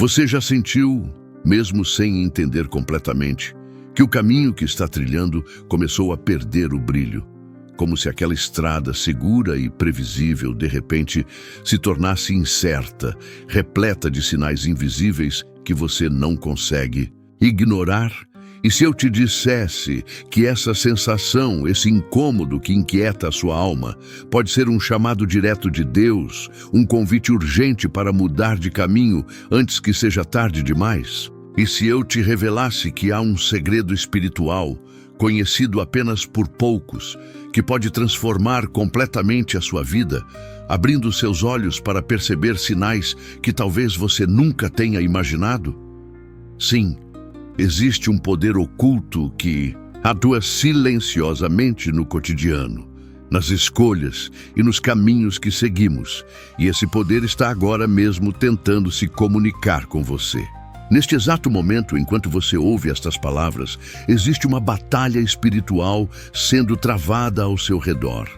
Você já sentiu, mesmo sem entender completamente, que o caminho que está trilhando começou a perder o brilho, como se aquela estrada segura e previsível, de repente, se tornasse incerta, repleta de sinais invisíveis que você não consegue ignorar? E se eu te dissesse que essa sensação, esse incômodo que inquieta a sua alma, pode ser um chamado direto de Deus, um convite urgente para mudar de caminho antes que seja tarde demais? E se eu te revelasse que há um segredo espiritual, conhecido apenas por poucos, que pode transformar completamente a sua vida, abrindo seus olhos para perceber sinais que talvez você nunca tenha imaginado? Sim, existe um poder oculto que atua silenciosamente no cotidiano, nas escolhas e nos caminhos que seguimos, e esse poder está agora mesmo tentando se comunicar com você. Neste exato momento, enquanto você ouve estas palavras, existe uma batalha espiritual sendo travada ao seu redor.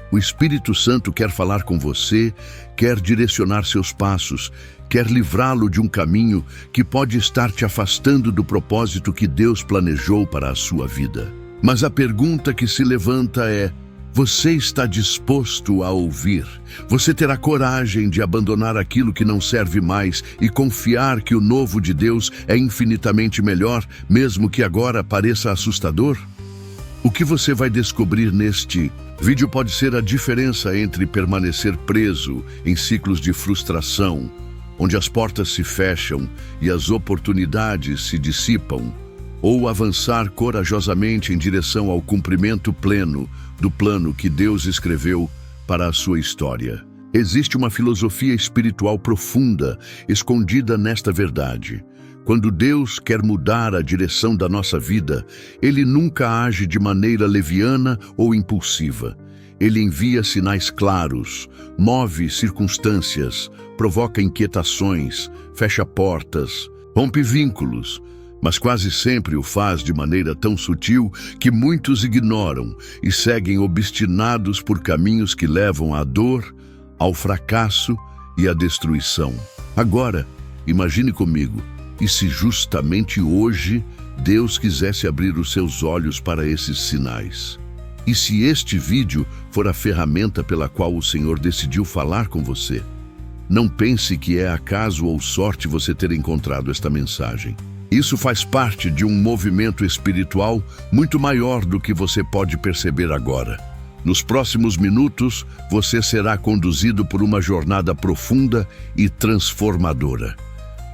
O Espírito Santo quer falar com você, quer direcionar seus passos, quer livrá-lo de um caminho que pode estar te afastando do propósito que Deus planejou para a sua vida. Mas a pergunta que se levanta é: você está disposto a ouvir? Você terá coragem de abandonar aquilo que não serve mais e confiar que o novo de Deus é infinitamente melhor, mesmo que agora pareça assustador? O que você vai descobrir neste vídeo pode ser a diferença entre permanecer preso em ciclos de frustração, onde as portas se fecham e as oportunidades se dissipam, ou avançar corajosamente em direção ao cumprimento pleno do plano que Deus escreveu para a sua história. Existe uma filosofia espiritual profunda escondida nesta verdade. Quando Deus quer mudar a direção da nossa vida, Ele nunca age de maneira leviana ou impulsiva. Ele envia sinais claros, move circunstâncias, provoca inquietações, fecha portas, rompe vínculos, mas quase sempre o faz de maneira tão sutil que muitos ignoram e seguem obstinados por caminhos que levam à dor, ao fracasso e à destruição. Agora, imagine comigo, e se justamente hoje Deus quisesse abrir os seus olhos para esses sinais? E se este vídeo for a ferramenta pela qual o Senhor decidiu falar com você? Não pense que é acaso ou sorte você ter encontrado esta mensagem. Isso faz parte de um movimento espiritual muito maior do que você pode perceber agora. Nos próximos minutos, você será conduzido por uma jornada profunda e transformadora.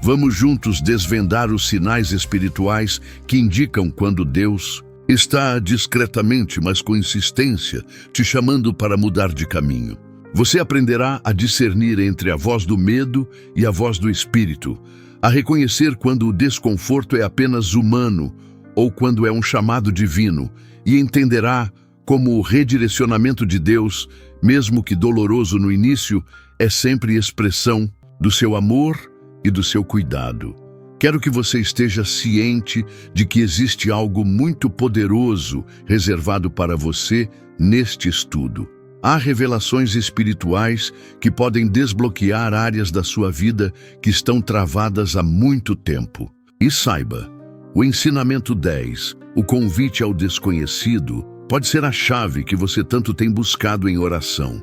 Vamos juntos desvendar os sinais espirituais que indicam quando Deus está discretamente, mas com insistência, te chamando para mudar de caminho. Você aprenderá a discernir entre a voz do medo e a voz do Espírito, a reconhecer quando o desconforto é apenas humano ou quando é um chamado divino, e entenderá como o redirecionamento de Deus, mesmo que doloroso no início, é sempre expressão do seu amor e do seu cuidado. Quero que você esteja ciente de que existe algo muito poderoso reservado para você neste estudo. Há revelações espirituais que podem desbloquear áreas da sua vida que estão travadas há muito tempo. E saiba, o ensinamento 10, o convite ao desconhecido, pode ser a chave que você tanto tem buscado em oração.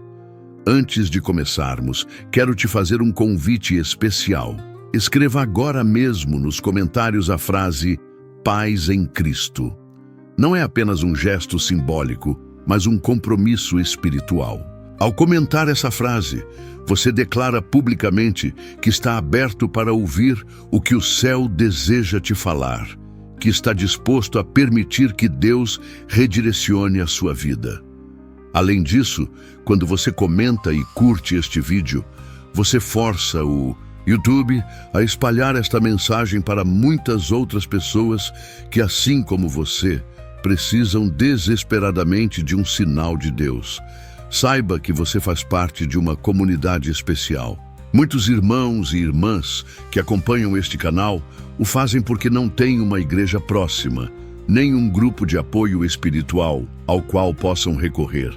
Antes de começarmos, quero te fazer um convite especial. Escreva agora mesmo nos comentários a frase "Paz em Cristo". Não é apenas um gesto simbólico, mas um compromisso espiritual. Ao comentar essa frase, você declara publicamente que está aberto para ouvir o que o céu deseja te falar, que está disposto a permitir que Deus redirecione a sua vida. Além disso, quando você comenta e curte este vídeo, você força o YouTube a espalhar esta mensagem para muitas outras pessoas que, assim como você, precisam desesperadamente de um sinal de Deus. Saiba que você faz parte de uma comunidade especial. Muitos irmãos e irmãs que acompanham este canal o fazem porque não têm uma igreja próxima, nem um grupo de apoio espiritual ao qual possam recorrer.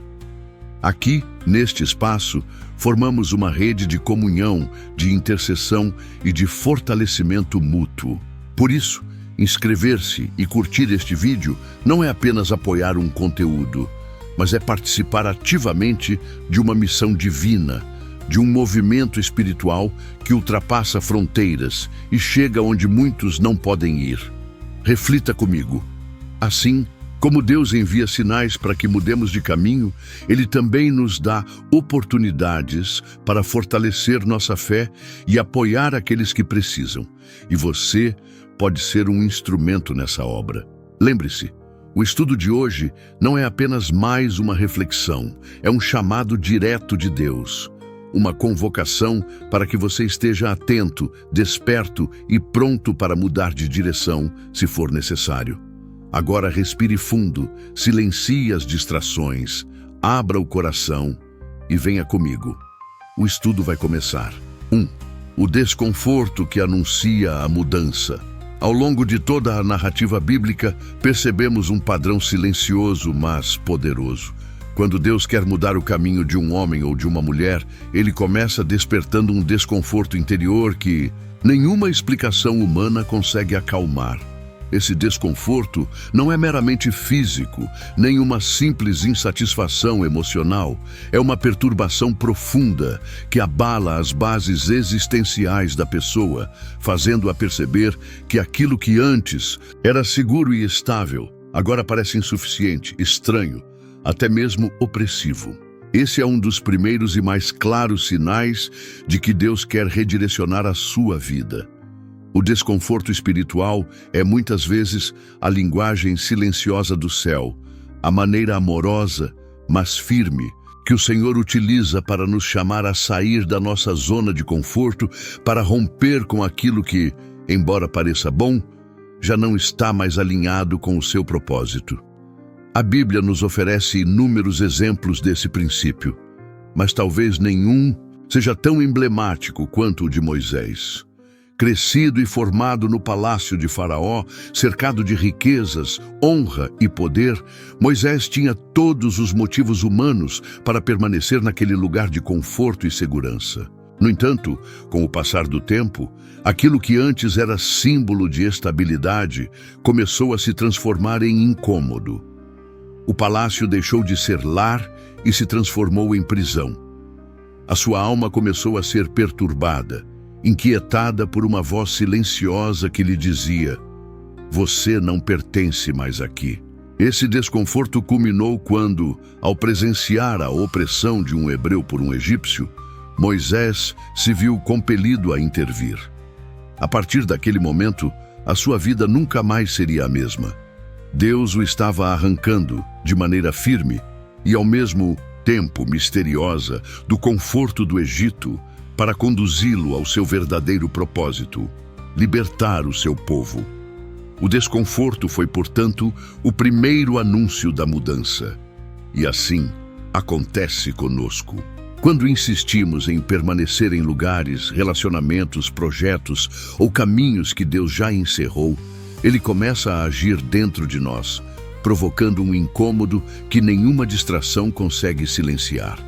Aqui, neste espaço, formamos uma rede de comunhão, de intercessão e de fortalecimento mútuo. Por isso, inscrever-se e curtir este vídeo não é apenas apoiar um conteúdo, mas é participar ativamente de uma missão divina, de um movimento espiritual que ultrapassa fronteiras e chega onde muitos não podem ir. Reflita comigo. Assim, como Deus envia sinais para que mudemos de caminho, Ele também nos dá oportunidades para fortalecer nossa fé e apoiar aqueles que precisam. E você pode ser um instrumento nessa obra. Lembre-se, o estudo de hoje não é apenas mais uma reflexão, é um chamado direto de Deus. Uma convocação para que você esteja atento, desperto e pronto para mudar de direção, se for necessário. Agora respire fundo, silencie as distrações, abra o coração e venha comigo. O estudo vai começar. 1. O desconforto que anuncia a mudança. Ao longo de toda a narrativa bíblica, percebemos um padrão silencioso, mas poderoso. Quando Deus quer mudar o caminho de um homem ou de uma mulher, Ele começa despertando um desconforto interior que nenhuma explicação humana consegue acalmar. Esse desconforto não é meramente físico, nem uma simples insatisfação emocional. É uma perturbação profunda que abala as bases existenciais da pessoa, fazendo-a perceber que aquilo que antes era seguro e estável, agora parece insuficiente, estranho, até mesmo opressivo. Esse é um dos primeiros e mais claros sinais de que Deus quer redirecionar a sua vida. O desconforto espiritual é muitas vezes a linguagem silenciosa do céu, a maneira amorosa, mas firme, que o Senhor utiliza para nos chamar a sair da nossa zona de conforto, para romper com aquilo que, embora pareça bom, já não está mais alinhado com o seu propósito. A Bíblia nos oferece inúmeros exemplos desse princípio, mas talvez nenhum seja tão emblemático quanto o de Moisés. Crescido e formado no palácio de Faraó, cercado de riquezas, honra e poder, Moisés tinha todos os motivos humanos para permanecer naquele lugar de conforto e segurança. No entanto, com o passar do tempo, aquilo que antes era símbolo de estabilidade começou a se transformar em incômodo. O palácio deixou de ser lar e se transformou em prisão. A sua alma começou a ser perturbada, inquietada por uma voz silenciosa que lhe dizia: "Você não pertence mais aqui." Esse desconforto culminou quando, ao presenciar a opressão de um hebreu por um egípcio, Moisés se viu compelido a intervir. A partir daquele momento, a sua vida nunca mais seria a mesma. Deus o estava arrancando, de maneira firme e ao mesmo tempo misteriosa, do conforto do Egito, para conduzi-lo ao seu verdadeiro propósito, libertar o seu povo. O desconforto foi, portanto, o primeiro anúncio da mudança. E assim acontece conosco. Quando insistimos em permanecer em lugares, relacionamentos, projetos ou caminhos que Deus já encerrou, Ele começa a agir dentro de nós, provocando um incômodo que nenhuma distração consegue silenciar.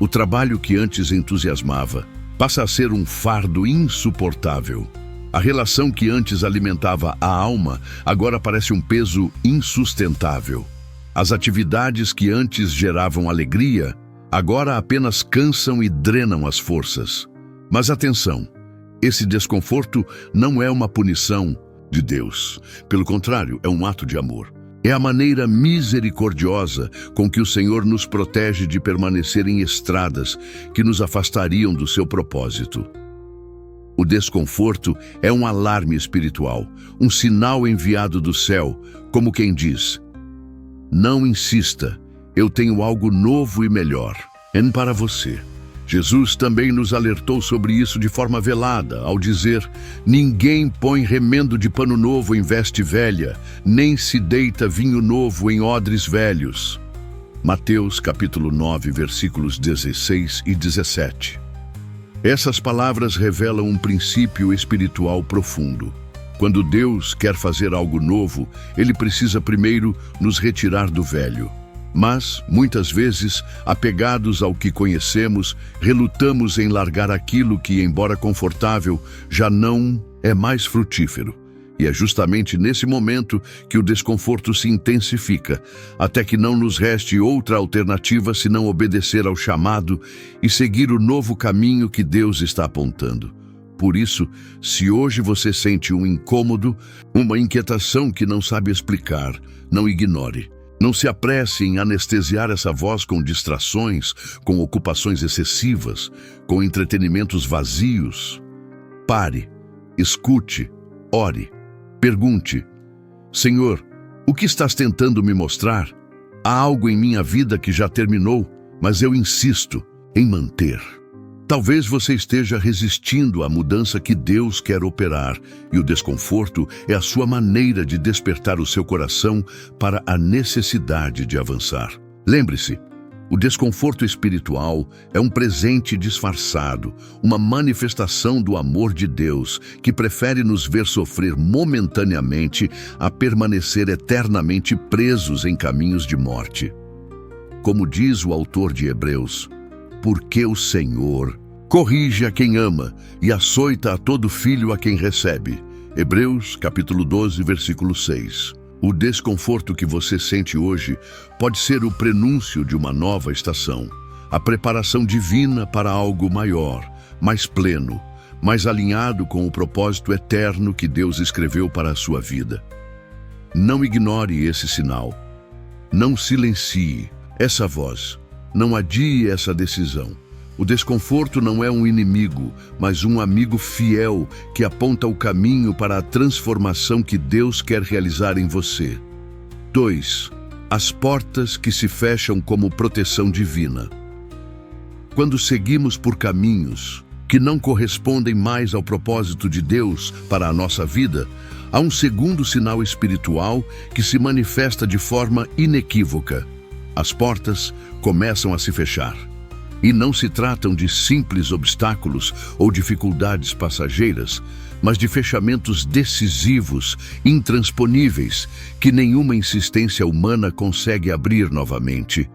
O trabalho que antes entusiasmava passa a ser um fardo insuportável. A relação que antes alimentava a alma agora parece um peso insustentável. As atividades que antes geravam alegria agora apenas cansam e drenam as forças. Mas atenção, esse desconforto não é uma punição de Deus. Pelo contrário, é um ato de amor. É a maneira misericordiosa com que o Senhor nos protege de permanecer em estradas que nos afastariam do seu propósito. O desconforto é um alarme espiritual, um sinal enviado do céu, como quem diz: "Não insista, eu tenho algo novo e melhor para você." Jesus também nos alertou sobre isso de forma velada, ao dizer: "Ninguém põe remendo de pano novo em veste velha, nem se deita vinho novo em odres velhos." Mateus capítulo 9, versículos 16 e 17. Essas palavras revelam um princípio espiritual profundo. Quando Deus quer fazer algo novo, Ele precisa primeiro nos retirar do velho. Mas, muitas vezes, apegados ao que conhecemos, relutamos em largar aquilo que, embora confortável, já não é mais frutífero. E é justamente nesse momento que o desconforto se intensifica, até que não nos reste outra alternativa senão obedecer ao chamado e seguir o novo caminho que Deus está apontando. Por isso, se hoje você sente um incômodo, uma inquietação que não sabe explicar, não ignore. Não se apresse em anestesiar essa voz com distrações, com ocupações excessivas, com entretenimentos vazios. Pare, escute, ore, pergunte: Senhor, o que estás tentando me mostrar? Há algo em minha vida que já terminou, mas eu insisto em manter. Talvez você esteja resistindo à mudança que Deus quer operar, e o desconforto é a sua maneira de despertar o seu coração para a necessidade de avançar. Lembre-se, o desconforto espiritual é um presente disfarçado, uma manifestação do amor de Deus, que prefere nos ver sofrer momentaneamente a permanecer eternamente presos em caminhos de morte. Como diz o autor de Hebreus, porque o Senhor corrige a quem ama e açoita a todo filho a quem recebe. Hebreus, capítulo 12, versículo 6. O desconforto que você sente hoje pode ser o prenúncio de uma nova estação, a preparação divina para algo maior, mais pleno, mais alinhado com o propósito eterno que Deus escreveu para a sua vida. Não ignore esse sinal. Não silencie essa voz. Não adie essa decisão. O desconforto não é um inimigo, mas um amigo fiel que aponta o caminho para a transformação que Deus quer realizar em você. 2. As portas que se fecham como proteção divina. Quando seguimos por caminhos que não correspondem mais ao propósito de Deus para a nossa vida, há um segundo sinal espiritual que se manifesta de forma inequívoca. As portas começam a se fechar. E não se tratam de simples obstáculos ou dificuldades passageiras, mas de fechamentos decisivos, intransponíveis, que nenhuma insistência humana consegue abrir novamente.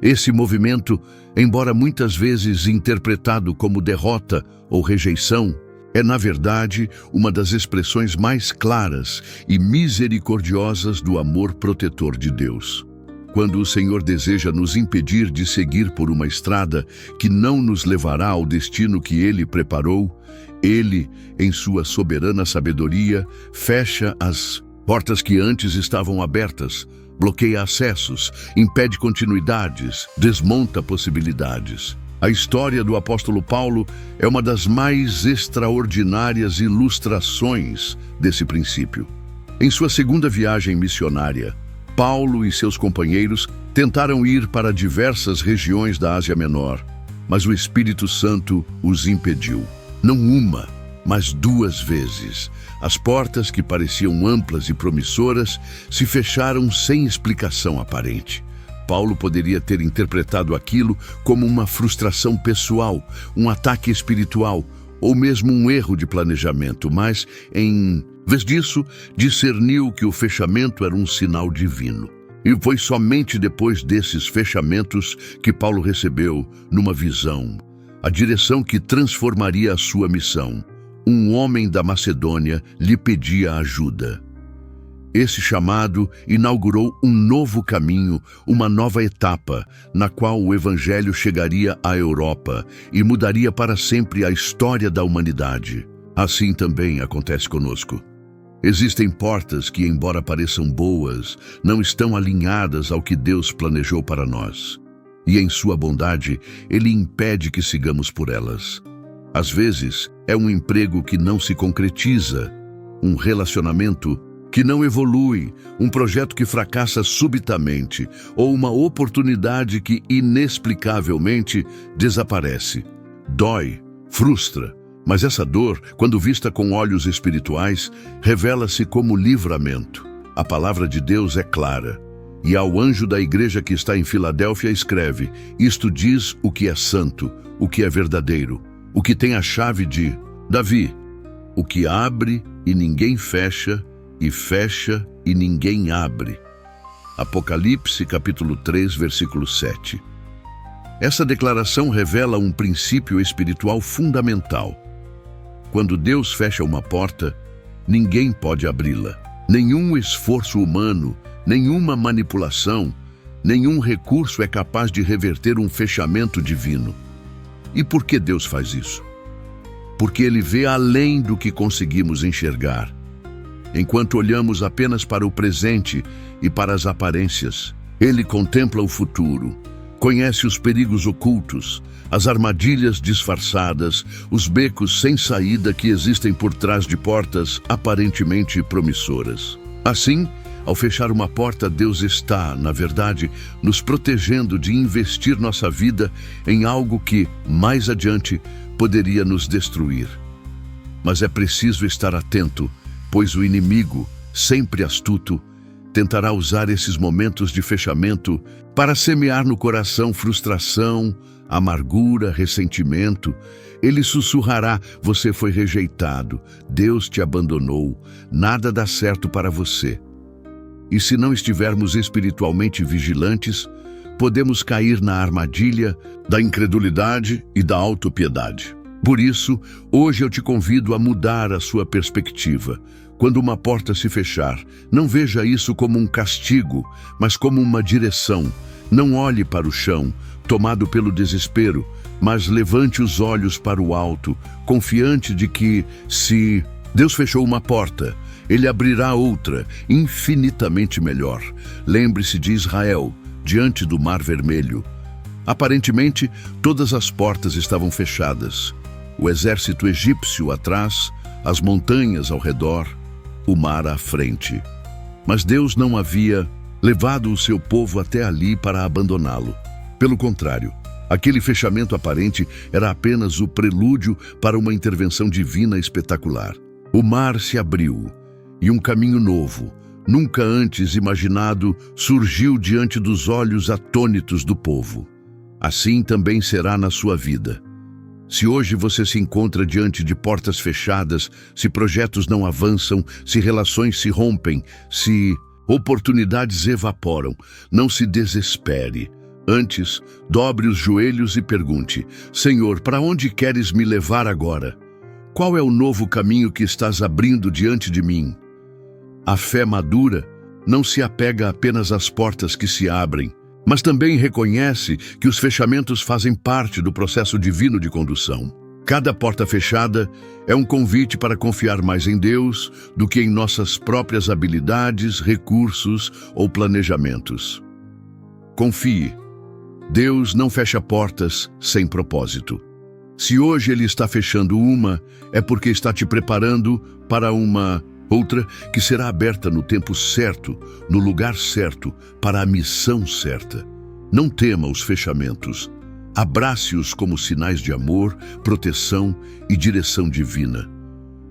Esse movimento, embora muitas vezes interpretado como derrota ou rejeição, é, na verdade, uma das expressões mais claras e misericordiosas do amor protetor de Deus. Quando o Senhor deseja nos impedir de seguir por uma estrada que não nos levará ao destino que Ele preparou, Ele, em sua soberana sabedoria, fecha as portas que antes estavam abertas, bloqueia acessos, impede continuidades, desmonta possibilidades. A história do apóstolo Paulo é uma das mais extraordinárias ilustrações desse princípio. Em sua segunda viagem missionária, Paulo e seus companheiros tentaram ir para diversas regiões da Ásia Menor, mas o Espírito Santo os impediu. Não uma, mas 2 vezes. As portas, que pareciam amplas e promissoras, se fecharam sem explicação aparente. Paulo poderia ter interpretado aquilo como uma frustração pessoal, um ataque espiritual, ou mesmo um erro de planejamento, mas, em vez disso, discerniu que o fechamento era um sinal divino. E foi somente depois desses fechamentos que Paulo recebeu, numa visão, a direção que transformaria a sua missão. Um homem da Macedônia lhe pedia ajuda. Esse chamado inaugurou um novo caminho, uma nova etapa, na qual o Evangelho chegaria à Europa e mudaria para sempre a história da humanidade. Assim também acontece conosco. Existem portas que, embora pareçam boas, não estão alinhadas ao que Deus planejou para nós. E em sua bondade, Ele impede que sigamos por elas. Às vezes, é um emprego que não se concretiza, um relacionamento que não evolui, um projeto que fracassa subitamente, ou uma oportunidade que inexplicavelmente desaparece. Dói, frustra, mas essa dor, quando vista com olhos espirituais, revela-se como livramento. A palavra de Deus é clara. E ao anjo da igreja que está em Filadélfia escreve: isto diz o que é santo, o que é verdadeiro, o que tem a chave de Davi, o que abre e ninguém fecha, e fecha e ninguém abre. Apocalipse capítulo 3, versículo 7. Essa declaração revela um princípio espiritual fundamental. Quando Deus fecha uma porta, ninguém pode abri-la. Nenhum esforço humano, nenhuma manipulação, nenhum recurso é capaz de reverter um fechamento divino. E por que Deus faz isso? Porque Ele vê além do que conseguimos enxergar. Enquanto olhamos apenas para o presente e para as aparências, Ele contempla o futuro, conhece os perigos ocultos, as armadilhas disfarçadas, os becos sem saída que existem por trás de portas aparentemente promissoras. Assim, ao fechar uma porta, Deus está, na verdade, nos protegendo de investir nossa vida em algo que, mais adiante, poderia nos destruir. Mas é preciso estar atento, pois o inimigo, sempre astuto, tentará usar esses momentos de fechamento para semear no coração frustração, amargura, ressentimento. Ele sussurrará: você foi rejeitado, Deus te abandonou, nada dá certo para você. E se não estivermos espiritualmente vigilantes, podemos cair na armadilha da incredulidade e da autopiedade. Por isso, hoje eu te convido a mudar a sua perspectiva. Quando uma porta se fechar, não veja isso como um castigo, mas como uma direção. Não olhe para o chão, tomado pelo desespero, mas levante os olhos para o alto, confiante de que, se Deus fechou uma porta, Ele abrirá outra, infinitamente melhor. Lembre-se de Israel, diante do Mar Vermelho. Aparentemente, todas as portas estavam fechadas. O exército egípcio atrás, as montanhas ao redor, o mar à frente. Mas Deus não havia levado o seu povo até ali para abandoná-lo. Pelo contrário, aquele fechamento aparente era apenas o prelúdio para uma intervenção divina espetacular. O mar se abriu e um caminho novo, nunca antes imaginado, surgiu diante dos olhos atônitos do povo. Assim também será na sua vida. Se hoje você se encontra diante de portas fechadas, se projetos não avançam, se relações se rompem, se oportunidades evaporam, não se desespere. Antes, dobre os joelhos e pergunte: Senhor, para onde queres me levar agora? Qual é o novo caminho que estás abrindo diante de mim? A fé madura não se apega apenas às portas que se abrem, mas também reconhece que os fechamentos fazem parte do processo divino de condução. Cada porta fechada é um convite para confiar mais em Deus do que em nossas próprias habilidades, recursos ou planejamentos. Confie. Deus não fecha portas sem propósito. Se hoje Ele está fechando uma, é porque está te preparando para uma outra que será aberta no tempo certo, no lugar certo, para a missão certa. Não tema os fechamentos. Abrace-os como sinais de amor, proteção e direção divina.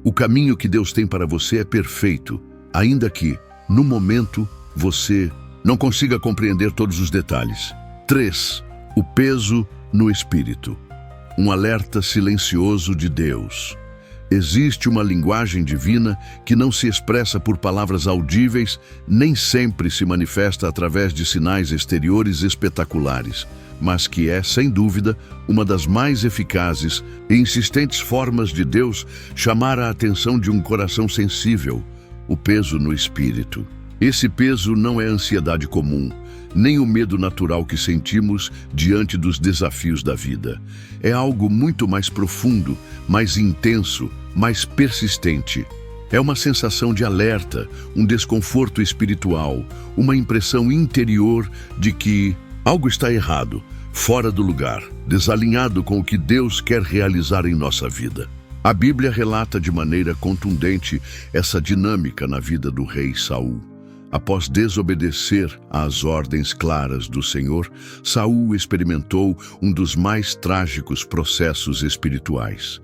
O caminho que Deus tem para você é perfeito, ainda que, no momento, você não consiga compreender todos os detalhes. 3. O peso no espírito. Um alerta silencioso de Deus. Existe uma linguagem divina que não se expressa por palavras audíveis, nem sempre se manifesta através de sinais exteriores espetaculares, mas que é, sem dúvida, uma das mais eficazes e insistentes formas de Deus chamar a atenção de um coração sensível: o peso no espírito. Esse peso não é ansiedade comum, nem o medo natural que sentimos diante dos desafios da vida. É algo muito mais profundo, mais intenso, mais persistente. É uma sensação de alerta, um desconforto espiritual, uma impressão interior de que algo está errado, fora do lugar, desalinhado com o que Deus quer realizar em nossa vida. A Bíblia relata de maneira contundente essa dinâmica na vida do rei Saul. Após desobedecer às ordens claras do Senhor, Saul experimentou um dos mais trágicos processos espirituais.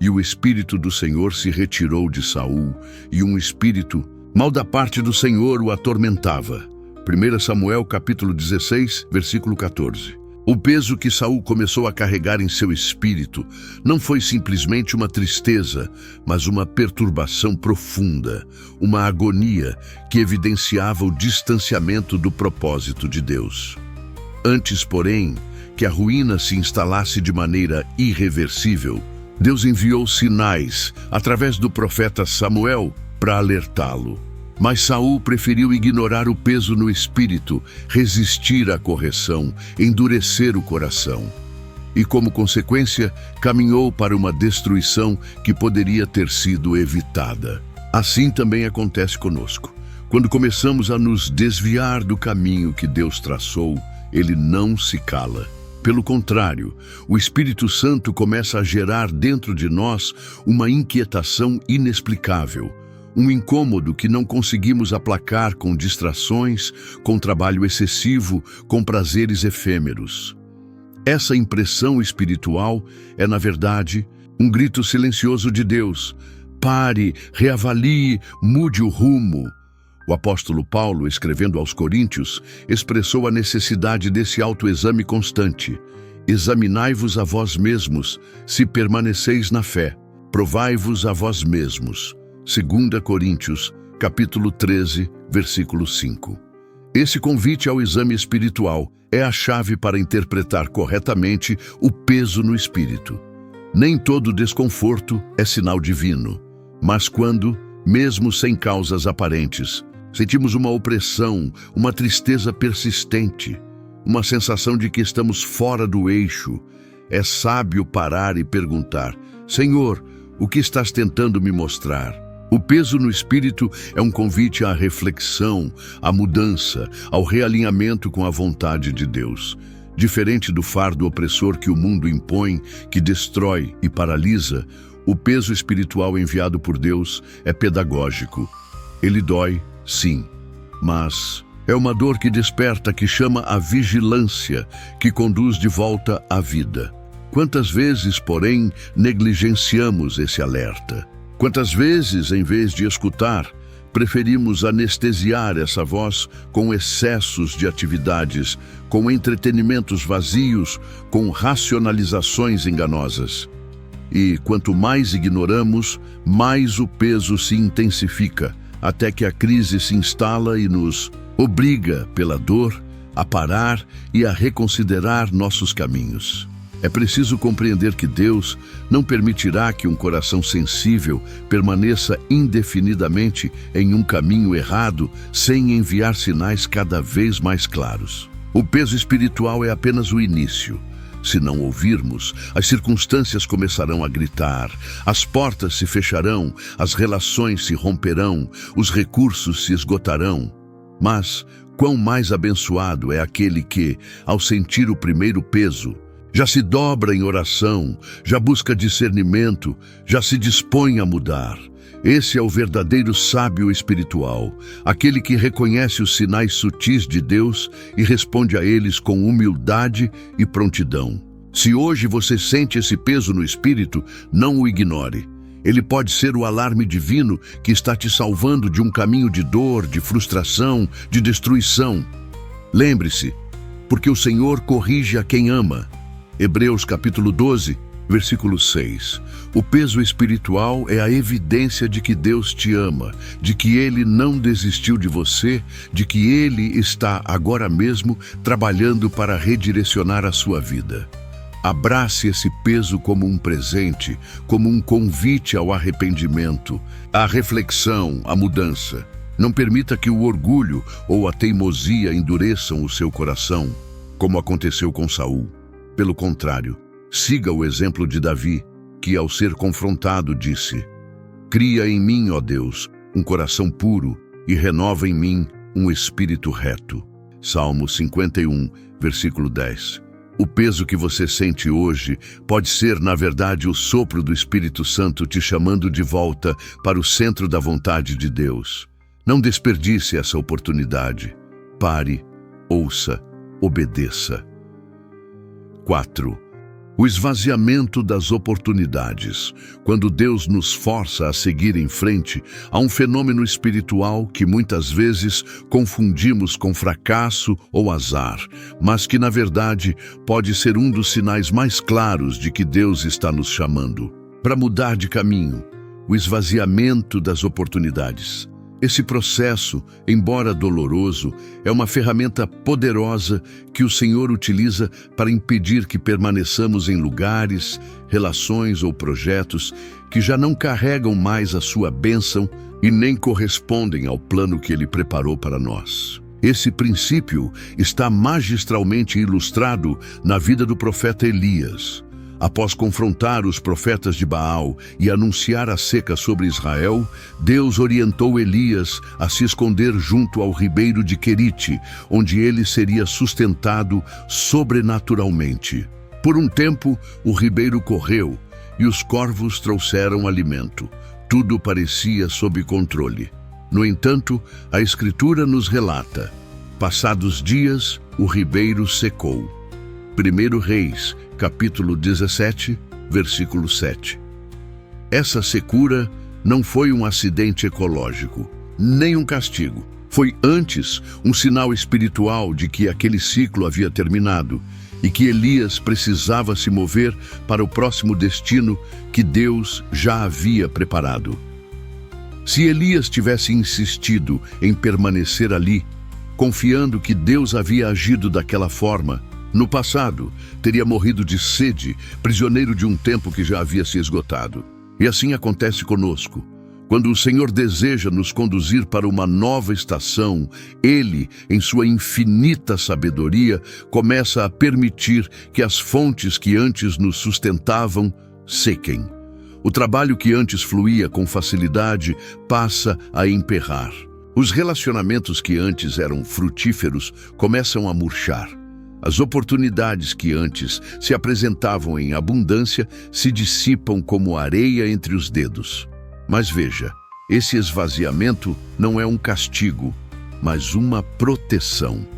E o Espírito do Senhor se retirou de Saul, e um espírito mal da parte do Senhor o atormentava. 1 Samuel capítulo 16, versículo 14. O peso que Saul começou a carregar em seu espírito não foi simplesmente uma tristeza, mas uma perturbação profunda, uma agonia que evidenciava o distanciamento do propósito de Deus. Antes, porém, que a ruína se instalasse de maneira irreversível, Deus enviou sinais através do profeta Samuel para alertá-lo. Mas Saul preferiu ignorar o peso no espírito, resistir à correção, endurecer o coração. E, como consequência, caminhou para uma destruição que poderia ter sido evitada. Assim também acontece conosco. Quando começamos a nos desviar do caminho que Deus traçou, Ele não se cala. Pelo contrário, o Espírito Santo começa a gerar dentro de nós uma inquietação inexplicável, um incômodo que não conseguimos aplacar com distrações, com trabalho excessivo, com prazeres efêmeros. Essa impressão espiritual é, na verdade, um grito silencioso de Deus. Pare, reavalie, mude o rumo. O apóstolo Paulo, escrevendo aos Coríntios, expressou a necessidade desse autoexame constante. Examinai-vos a vós mesmos, se permaneceis na fé. Provai-vos a vós mesmos. 2 Coríntios, capítulo 13, versículo 5. Esse convite ao exame espiritual é a chave para interpretar corretamente o peso no espírito. Nem todo desconforto é sinal divino, mas quando, mesmo sem causas aparentes, sentimos uma opressão, uma tristeza persistente, uma sensação de que estamos fora do eixo, é sábio parar e perguntar: Senhor, o que estás tentando me mostrar? O peso no espírito é um convite à reflexão, à mudança, ao realinhamento com a vontade de Deus. Diferente do fardo opressor que o mundo impõe, que destrói e paralisa, o peso espiritual enviado por Deus é pedagógico. Ele dói, sim, mas é uma dor que desperta, que chama a vigilância, que conduz de volta à vida. Quantas vezes, porém, negligenciamos esse alerta? Quantas vezes, em vez de escutar, preferimos anestesiar essa voz com excessos de atividades, com entretenimentos vazios, com racionalizações enganosas? E quanto mais ignoramos, mais o peso se intensifica, até que a crise se instala e nos obriga, pela dor, a parar e a reconsiderar nossos caminhos. É preciso compreender que Deus não permitirá que um coração sensível permaneça indefinidamente em um caminho errado sem enviar sinais cada vez mais claros. O peso espiritual é apenas o início. Se não ouvirmos, as circunstâncias começarão a gritar, as portas se fecharão, as relações se romperão, os recursos se esgotarão. Mas quão mais abençoado é aquele que, ao sentir o primeiro peso, já se dobra em oração, já busca discernimento, já se dispõe a mudar. Esse é o verdadeiro sábio espiritual, aquele que reconhece os sinais sutis de Deus e responde a eles com humildade e prontidão. Se hoje você sente esse peso no espírito, não o ignore. Ele pode ser o alarme divino que está te salvando de um caminho de dor, de frustração, de destruição. Lembre-se, porque o Senhor corrige a quem ama. Hebreus capítulo 12, versículo 6. O peso espiritual é a evidência de que Deus te ama, de que Ele não desistiu de você, de que Ele está agora mesmo trabalhando para redirecionar a sua vida. Abrace esse peso como um presente, como um convite ao arrependimento, à reflexão, à mudança. Não permita que o orgulho ou a teimosia endureçam o seu coração, como aconteceu com Saul. Pelo contrário, siga o exemplo de Davi, que ao ser confrontado disse: Cria em mim, ó Deus, um coração puro e renova em mim um espírito reto. Salmo 51, versículo 10. O peso que você sente hoje pode ser, na verdade, o sopro do Espírito Santo te chamando de volta para o centro da vontade de Deus. Não desperdice essa oportunidade. Pare, ouça, obedeça. 4. O esvaziamento das oportunidades. Quando Deus nos força a seguir em frente, há um fenômeno espiritual que muitas vezes confundimos com fracasso ou azar, mas que, na verdade, pode ser um dos sinais mais claros de que Deus está nos chamando para mudar de caminho. O esvaziamento das oportunidades. Esse processo, embora doloroso, é uma ferramenta poderosa que o Senhor utiliza para impedir que permaneçamos em lugares, relações ou projetos que já não carregam mais a sua bênção e nem correspondem ao plano que Ele preparou para nós. Esse princípio está magistralmente ilustrado na vida do profeta Elias. Após confrontar os profetas de Baal e anunciar a seca sobre Israel, Deus orientou Elias a se esconder junto ao ribeiro de Querite, onde ele seria sustentado sobrenaturalmente. Por um tempo, o ribeiro correu e os corvos trouxeram alimento. Tudo parecia sob controle. No entanto, a Escritura nos relata: passados dias, o ribeiro secou. 1 Reis, capítulo 17, versículo 7. Essa secura não foi um acidente ecológico, nem um castigo. Foi antes um sinal espiritual de que aquele ciclo havia terminado e que Elias precisava se mover para o próximo destino que Deus já havia preparado. Se Elias tivesse insistido em permanecer ali, confiando que Deus havia agido daquela forma, no passado, teria morrido de sede, prisioneiro de um tempo que já havia se esgotado. E assim acontece conosco. Quando o Senhor deseja nos conduzir para uma nova estação, Ele, em sua infinita sabedoria, começa a permitir que as fontes que antes nos sustentavam sequem. O trabalho que antes fluía com facilidade passa a emperrar. Os relacionamentos que antes eram frutíferos começam a murchar. As oportunidades que antes se apresentavam em abundância se dissipam como areia entre os dedos. Mas veja, esse esvaziamento não é um castigo, mas uma proteção.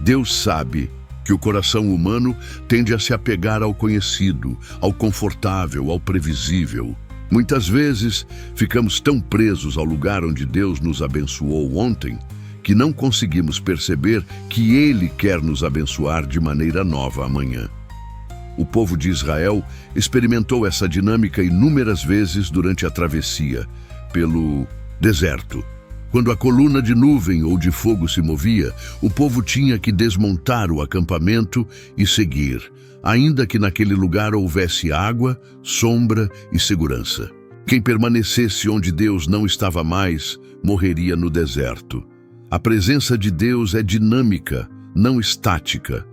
Deus sabe que o coração humano tende a se apegar ao conhecido, ao confortável, ao previsível. Muitas vezes ficamos tão presos ao lugar onde Deus nos abençoou ontem que não conseguimos perceber que Ele quer nos abençoar de maneira nova amanhã. O povo de Israel experimentou essa dinâmica inúmeras vezes durante a travessia pelo deserto. Quando a coluna de nuvem ou de fogo se movia, o povo tinha que desmontar o acampamento e seguir, ainda que naquele lugar houvesse água, sombra e segurança. Quem permanecesse onde Deus não estava mais, morreria no deserto. A presença de Deus é dinâmica, não estática.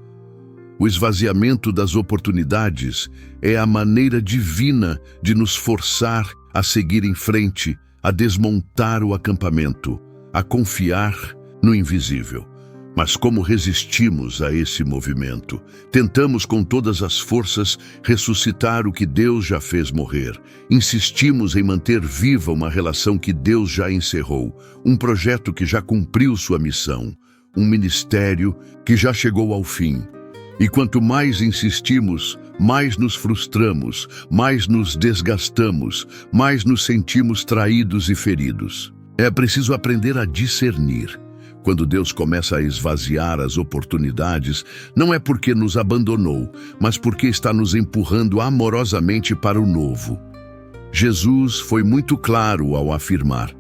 O esvaziamento das oportunidades é a maneira divina de nos forçar a seguir em frente, a desmontar o acampamento, a confiar no invisível. Mas como resistimos a esse movimento? Tentamos com todas as forças ressuscitar o que Deus já fez morrer. Insistimos em manter viva uma relação que Deus já encerrou, um projeto que já cumpriu sua missão, um ministério que já chegou ao fim. E quanto mais insistimos, mais nos frustramos, mais nos desgastamos, mais nos sentimos traídos e feridos. É preciso aprender a discernir. Quando Deus começa a esvaziar as oportunidades, não é porque nos abandonou, mas porque está nos empurrando amorosamente para o novo. Jesus foi muito claro ao afirmar: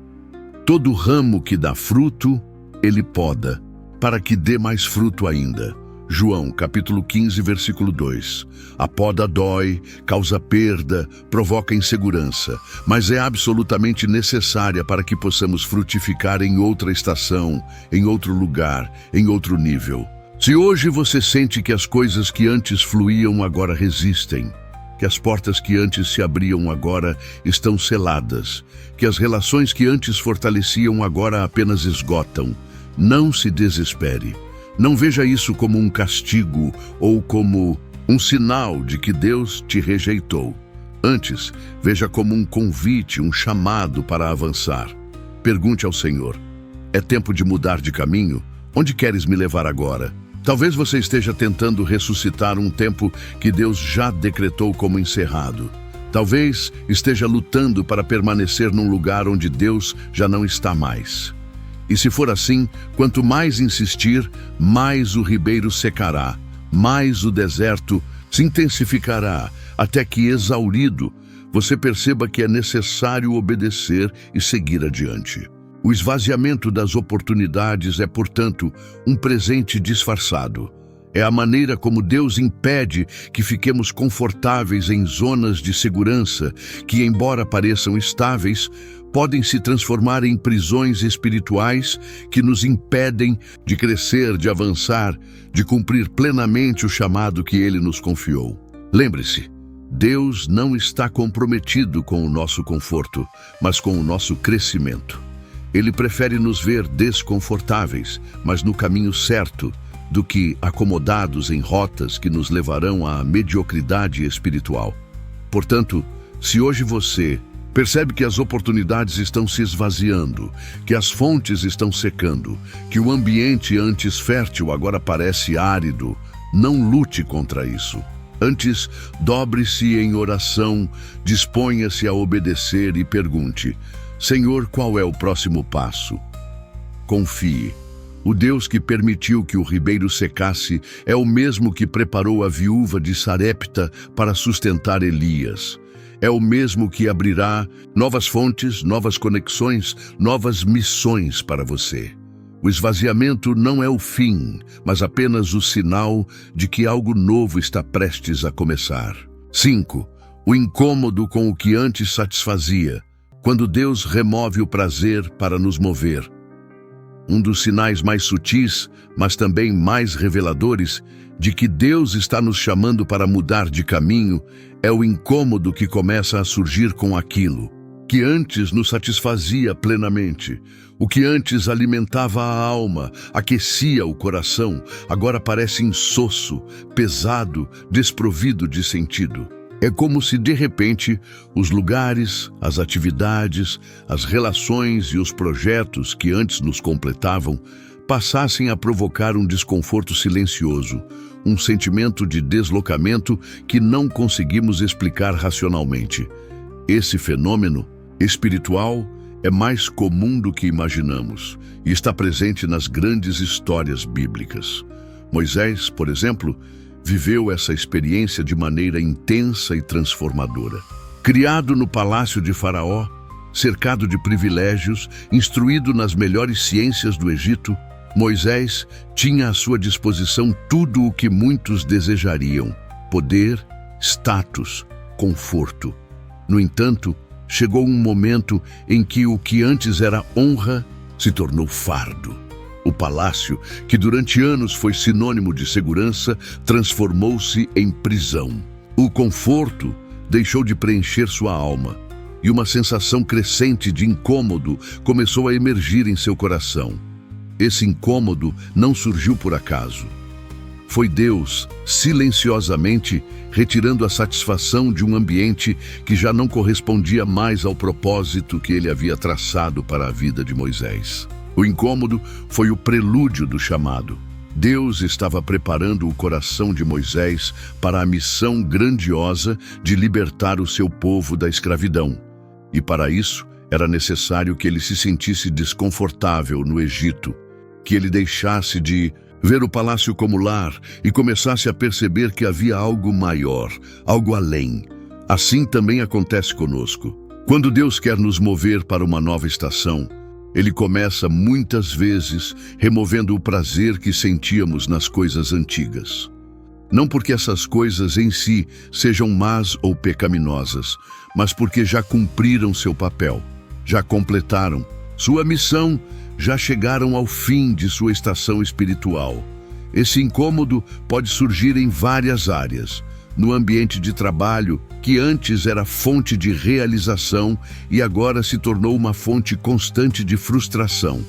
todo ramo que dá fruto, Ele poda, para que dê mais fruto ainda. João, capítulo 15, versículo 2. A poda dói, causa perda, provoca insegurança, mas é absolutamente necessária para que possamos frutificar em outra estação, em outro lugar, em outro nível. Se hoje você sente que as coisas que antes fluíam agora resistem, que as portas que antes se abriam agora estão seladas, que as relações que antes fortaleciam agora apenas esgotam, não se desespere. Não veja isso como um castigo ou como um sinal de que Deus te rejeitou. Antes, veja como um convite, um chamado para avançar. Pergunte ao Senhor: é tempo de mudar de caminho? Onde queres me levar agora? Talvez você esteja tentando ressuscitar um tempo que Deus já decretou como encerrado. Talvez esteja lutando para permanecer num lugar onde Deus já não está mais. E se for assim, quanto mais insistir, mais o ribeiro secará, mais o deserto se intensificará, até que, exaurido, você perceba que é necessário obedecer e seguir adiante. O esvaziamento das oportunidades é, portanto, um presente disfarçado. É a maneira como Deus impede que fiquemos confortáveis em zonas de segurança que, embora pareçam estáveis, podem se transformar em prisões espirituais que nos impedem de crescer, de avançar, de cumprir plenamente o chamado que Ele nos confiou. Lembre-se, Deus não está comprometido com o nosso conforto, mas com o nosso crescimento. Ele prefere nos ver desconfortáveis, mas no caminho certo, do que acomodados em rotas que nos levarão à mediocridade espiritual. Portanto, se hoje você percebe que as oportunidades estão se esvaziando, que as fontes estão secando, que o ambiente antes fértil agora parece árido, não lute contra isso. Antes, dobre-se em oração, disponha-se a obedecer e pergunte: Senhor, qual é o próximo passo? Confie. O Deus que permitiu que o ribeiro secasse é o mesmo que preparou a viúva de Sarepta para sustentar Elias. É o mesmo que abrirá novas fontes, novas conexões, novas missões para você. O esvaziamento não é o fim, mas apenas o sinal de que algo novo está prestes a começar. 5. O incômodo com o que antes satisfazia, quando Deus remove o prazer para nos mover. Um dos sinais mais sutis, mas também mais reveladores, de que Deus está nos chamando para mudar de caminho, é o incômodo que começa a surgir com aquilo que antes nos satisfazia plenamente. O que antes alimentava a alma, aquecia o coração, agora parece insosso, pesado, desprovido de sentido. É como se, de repente, os lugares, as atividades, as relações e os projetos que antes nos completavam passassem a provocar um desconforto silencioso, um sentimento de deslocamento que não conseguimos explicar racionalmente. Esse fenômeno espiritual é mais comum do que imaginamos e está presente nas grandes histórias bíblicas. Moisés, por exemplo, viveu essa experiência de maneira intensa e transformadora. Criado no palácio de Faraó, cercado de privilégios, instruído nas melhores ciências do Egito, Moisés tinha à sua disposição tudo o que muitos desejariam: poder, status, conforto. No entanto, chegou um momento em que o que antes era honra se tornou fardo. O palácio, que durante anos foi sinônimo de segurança, transformou-se em prisão. O conforto deixou de preencher sua alma, e uma sensação crescente de incômodo começou a emergir em seu coração. Esse incômodo não surgiu por acaso. Foi Deus, silenciosamente, retirando a satisfação de um ambiente que já não correspondia mais ao propósito que ele havia traçado para a vida de Moisés. O incômodo foi o prelúdio do chamado. Deus estava preparando o coração de Moisés para a missão grandiosa de libertar o seu povo da escravidão. E para isso, era necessário que ele se sentisse desconfortável no Egito, que ele deixasse de ver o palácio como lar e começasse a perceber que havia algo maior, algo além. Assim também acontece conosco. Quando Deus quer nos mover para uma nova estação, Ele começa muitas vezes removendo o prazer que sentíamos nas coisas antigas. Não porque essas coisas em si sejam más ou pecaminosas, mas porque já cumpriram seu papel, já completaram sua missão, já chegaram ao fim de sua estação espiritual. Esse incômodo pode surgir em várias áreas. No ambiente de trabalho, que antes era fonte de realização e agora se tornou uma fonte constante de frustração.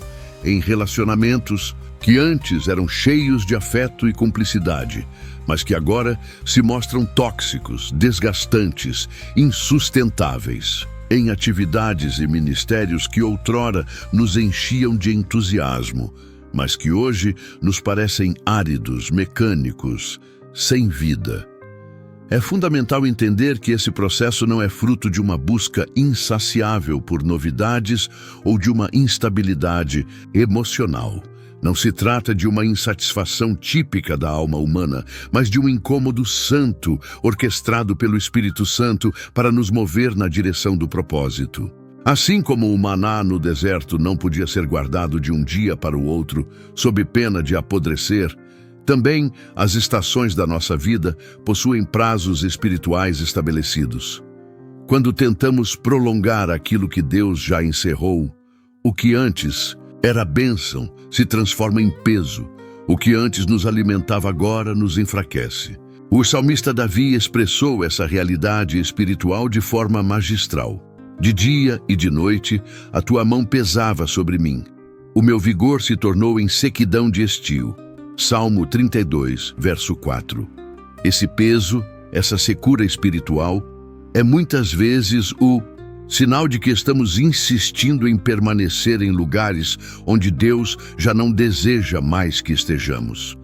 Em relacionamentos, que antes eram cheios de afeto e cumplicidade, mas que agora se mostram tóxicos, desgastantes, insustentáveis. Em atividades e ministérios que outrora nos enchiam de entusiasmo, mas que hoje nos parecem áridos, mecânicos, sem vida. É fundamental entender que esse processo não é fruto de uma busca insaciável por novidades ou de uma instabilidade emocional. Não se trata de uma insatisfação típica da alma humana, mas de um incômodo santo, orquestrado pelo Espírito Santo para nos mover na direção do propósito. Assim como o maná no deserto não podia ser guardado de um dia para o outro, sob pena de apodrecer, também as estações da nossa vida possuem prazos espirituais estabelecidos. Quando tentamos prolongar aquilo que Deus já encerrou, o que antes era bênção se transforma em peso. O que antes nos alimentava agora nos enfraquece. O salmista Davi expressou essa realidade espiritual de forma magistral. De dia e de noite, a tua mão pesava sobre mim. O meu vigor se tornou em sequidão de estio. Salmo 32, verso 4. Esse peso, essa secura espiritual, é muitas vezes o sinal de que estamos insistindo em permanecer em lugares onde Deus já não deseja mais que estejamos.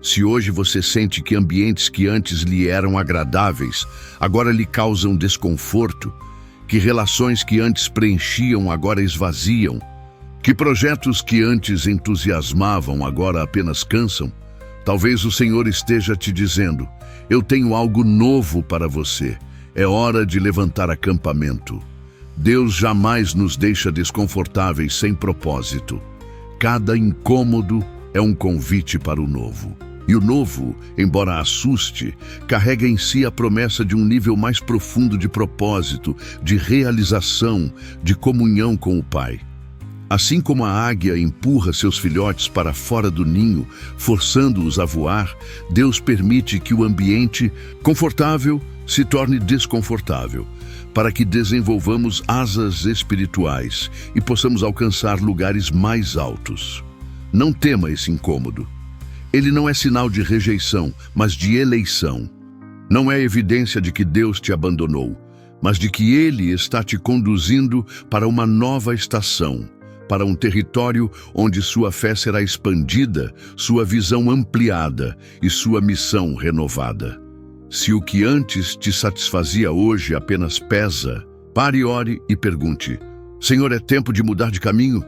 Se hoje você sente que ambientes que antes lhe eram agradáveis, agora lhe causam desconforto, que relações que antes preenchiam agora esvaziam, que projetos que antes entusiasmavam agora apenas cansam, talvez o Senhor esteja te dizendo: eu tenho algo novo para você, é hora de levantar acampamento. Deus jamais nos deixa desconfortáveis sem propósito. Cada incômodo é um convite para o novo. E o novo, embora assuste, carrega em si a promessa de um nível mais profundo de propósito, de realização, de comunhão com o Pai. Assim como a águia empurra seus filhotes para fora do ninho, forçando-os a voar, Deus permite que o ambiente confortável se torne desconfortável, para que desenvolvamos asas espirituais e possamos alcançar lugares mais altos. Não tema esse incômodo. Ele não é sinal de rejeição, mas de eleição. Não é evidência de que Deus te abandonou, mas de que Ele está te conduzindo para uma nova estação, para um território onde sua fé será expandida, sua visão ampliada e sua missão renovada. Se o que antes te satisfazia hoje apenas pesa, pare, ore e pergunte: Senhor, é tempo de mudar de caminho?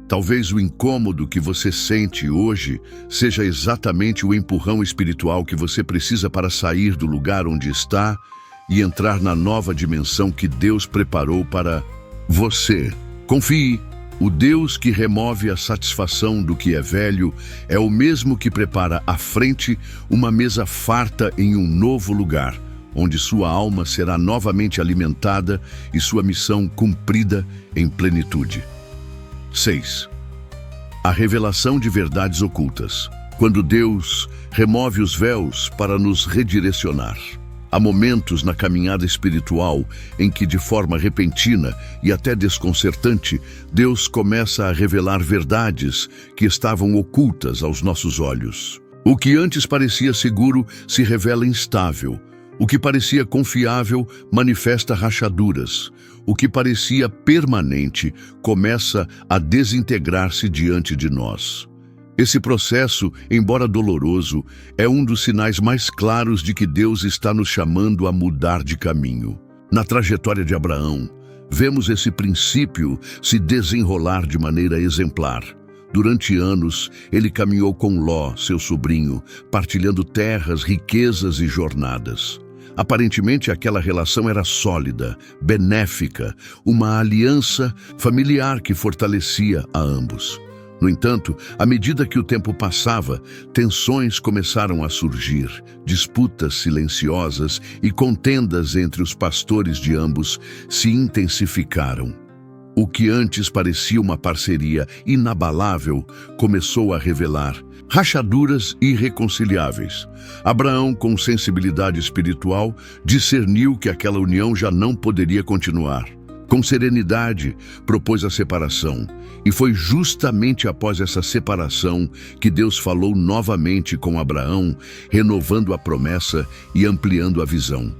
Talvez o incômodo que você sente hoje seja exatamente o empurrão espiritual que você precisa para sair do lugar onde está e entrar na nova dimensão que Deus preparou para você. Confie. O Deus que remove a satisfação do que é velho é o mesmo que prepara à frente uma mesa farta em um novo lugar, onde sua alma será novamente alimentada e sua missão cumprida em plenitude. 6. A revelação de verdades ocultas. Quando Deus remove os véus para nos redirecionar. Há momentos na caminhada espiritual em que, de forma repentina e até desconcertante, Deus começa a revelar verdades que estavam ocultas aos nossos olhos. O que antes parecia seguro se revela instável. O que parecia confiável manifesta rachaduras. O que parecia permanente começa a desintegrar-se diante de nós. Esse processo, embora doloroso, é um dos sinais mais claros de que Deus está nos chamando a mudar de caminho. Na trajetória de Abraão, vemos esse princípio se desenrolar de maneira exemplar. Durante anos, ele caminhou com Ló, seu sobrinho, partilhando terras, riquezas e jornadas. Aparentemente, aquela relação era sólida, benéfica, uma aliança familiar que fortalecia a ambos. No entanto, à medida que o tempo passava, tensões começaram a surgir, disputas silenciosas e contendas entre os pastores de ambos se intensificaram. O que antes parecia uma parceria inabalável começou a revelar rachaduras irreconciliáveis. Abraão, com sensibilidade espiritual, discerniu que aquela união já não poderia continuar. Com serenidade, propôs a separação, e foi justamente após essa separação que Deus falou novamente com Abraão, renovando a promessa e ampliando a visão.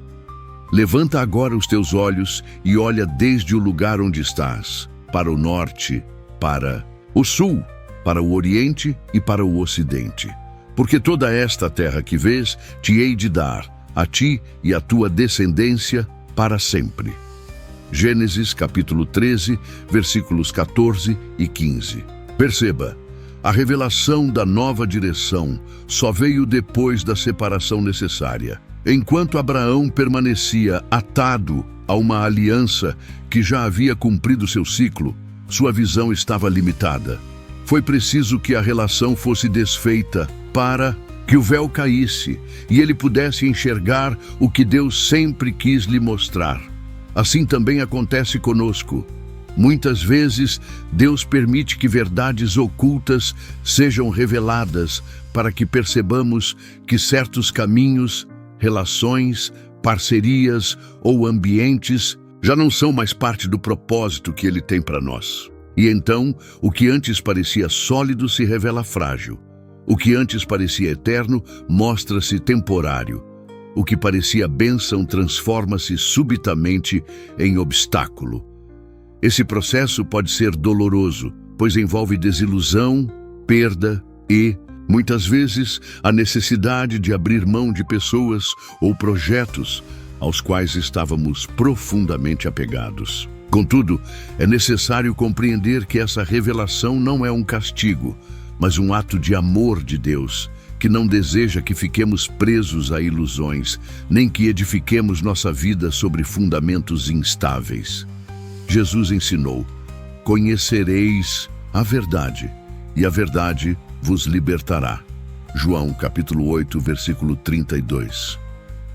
Levanta agora os teus olhos e olha desde o lugar onde estás, para o norte, para o sul, para o Oriente e para o Ocidente. Porque toda esta terra que vês, te hei de dar, a ti e à tua descendência para sempre. Gênesis capítulo 13, versículos 14 e 15. Perceba, a revelação da nova direção só veio depois da separação necessária. Enquanto Abraão permanecia atado a uma aliança que já havia cumprido seu ciclo, sua visão estava limitada. Foi preciso que a relação fosse desfeita para que o véu caísse e ele pudesse enxergar o que Deus sempre quis lhe mostrar. Assim também acontece conosco. Muitas vezes, Deus permite que verdades ocultas sejam reveladas para que percebamos que certos caminhos, relações, parcerias ou ambientes já não são mais parte do propósito que Ele tem para nós. E então, o que antes parecia sólido se revela frágil. O que antes parecia eterno mostra-se temporário. O que parecia bênção transforma-se subitamente em obstáculo. Esse processo pode ser doloroso, pois envolve desilusão, perda e, muitas vezes, a necessidade de abrir mão de pessoas ou projetos aos quais estávamos profundamente apegados. Contudo, é necessário compreender que essa revelação não é um castigo, mas um ato de amor de Deus, que não deseja que fiquemos presos a ilusões, nem que edifiquemos nossa vida sobre fundamentos instáveis. Jesus ensinou: conhecereis a verdade, e a verdade vos libertará. João capítulo 8, versículo 32.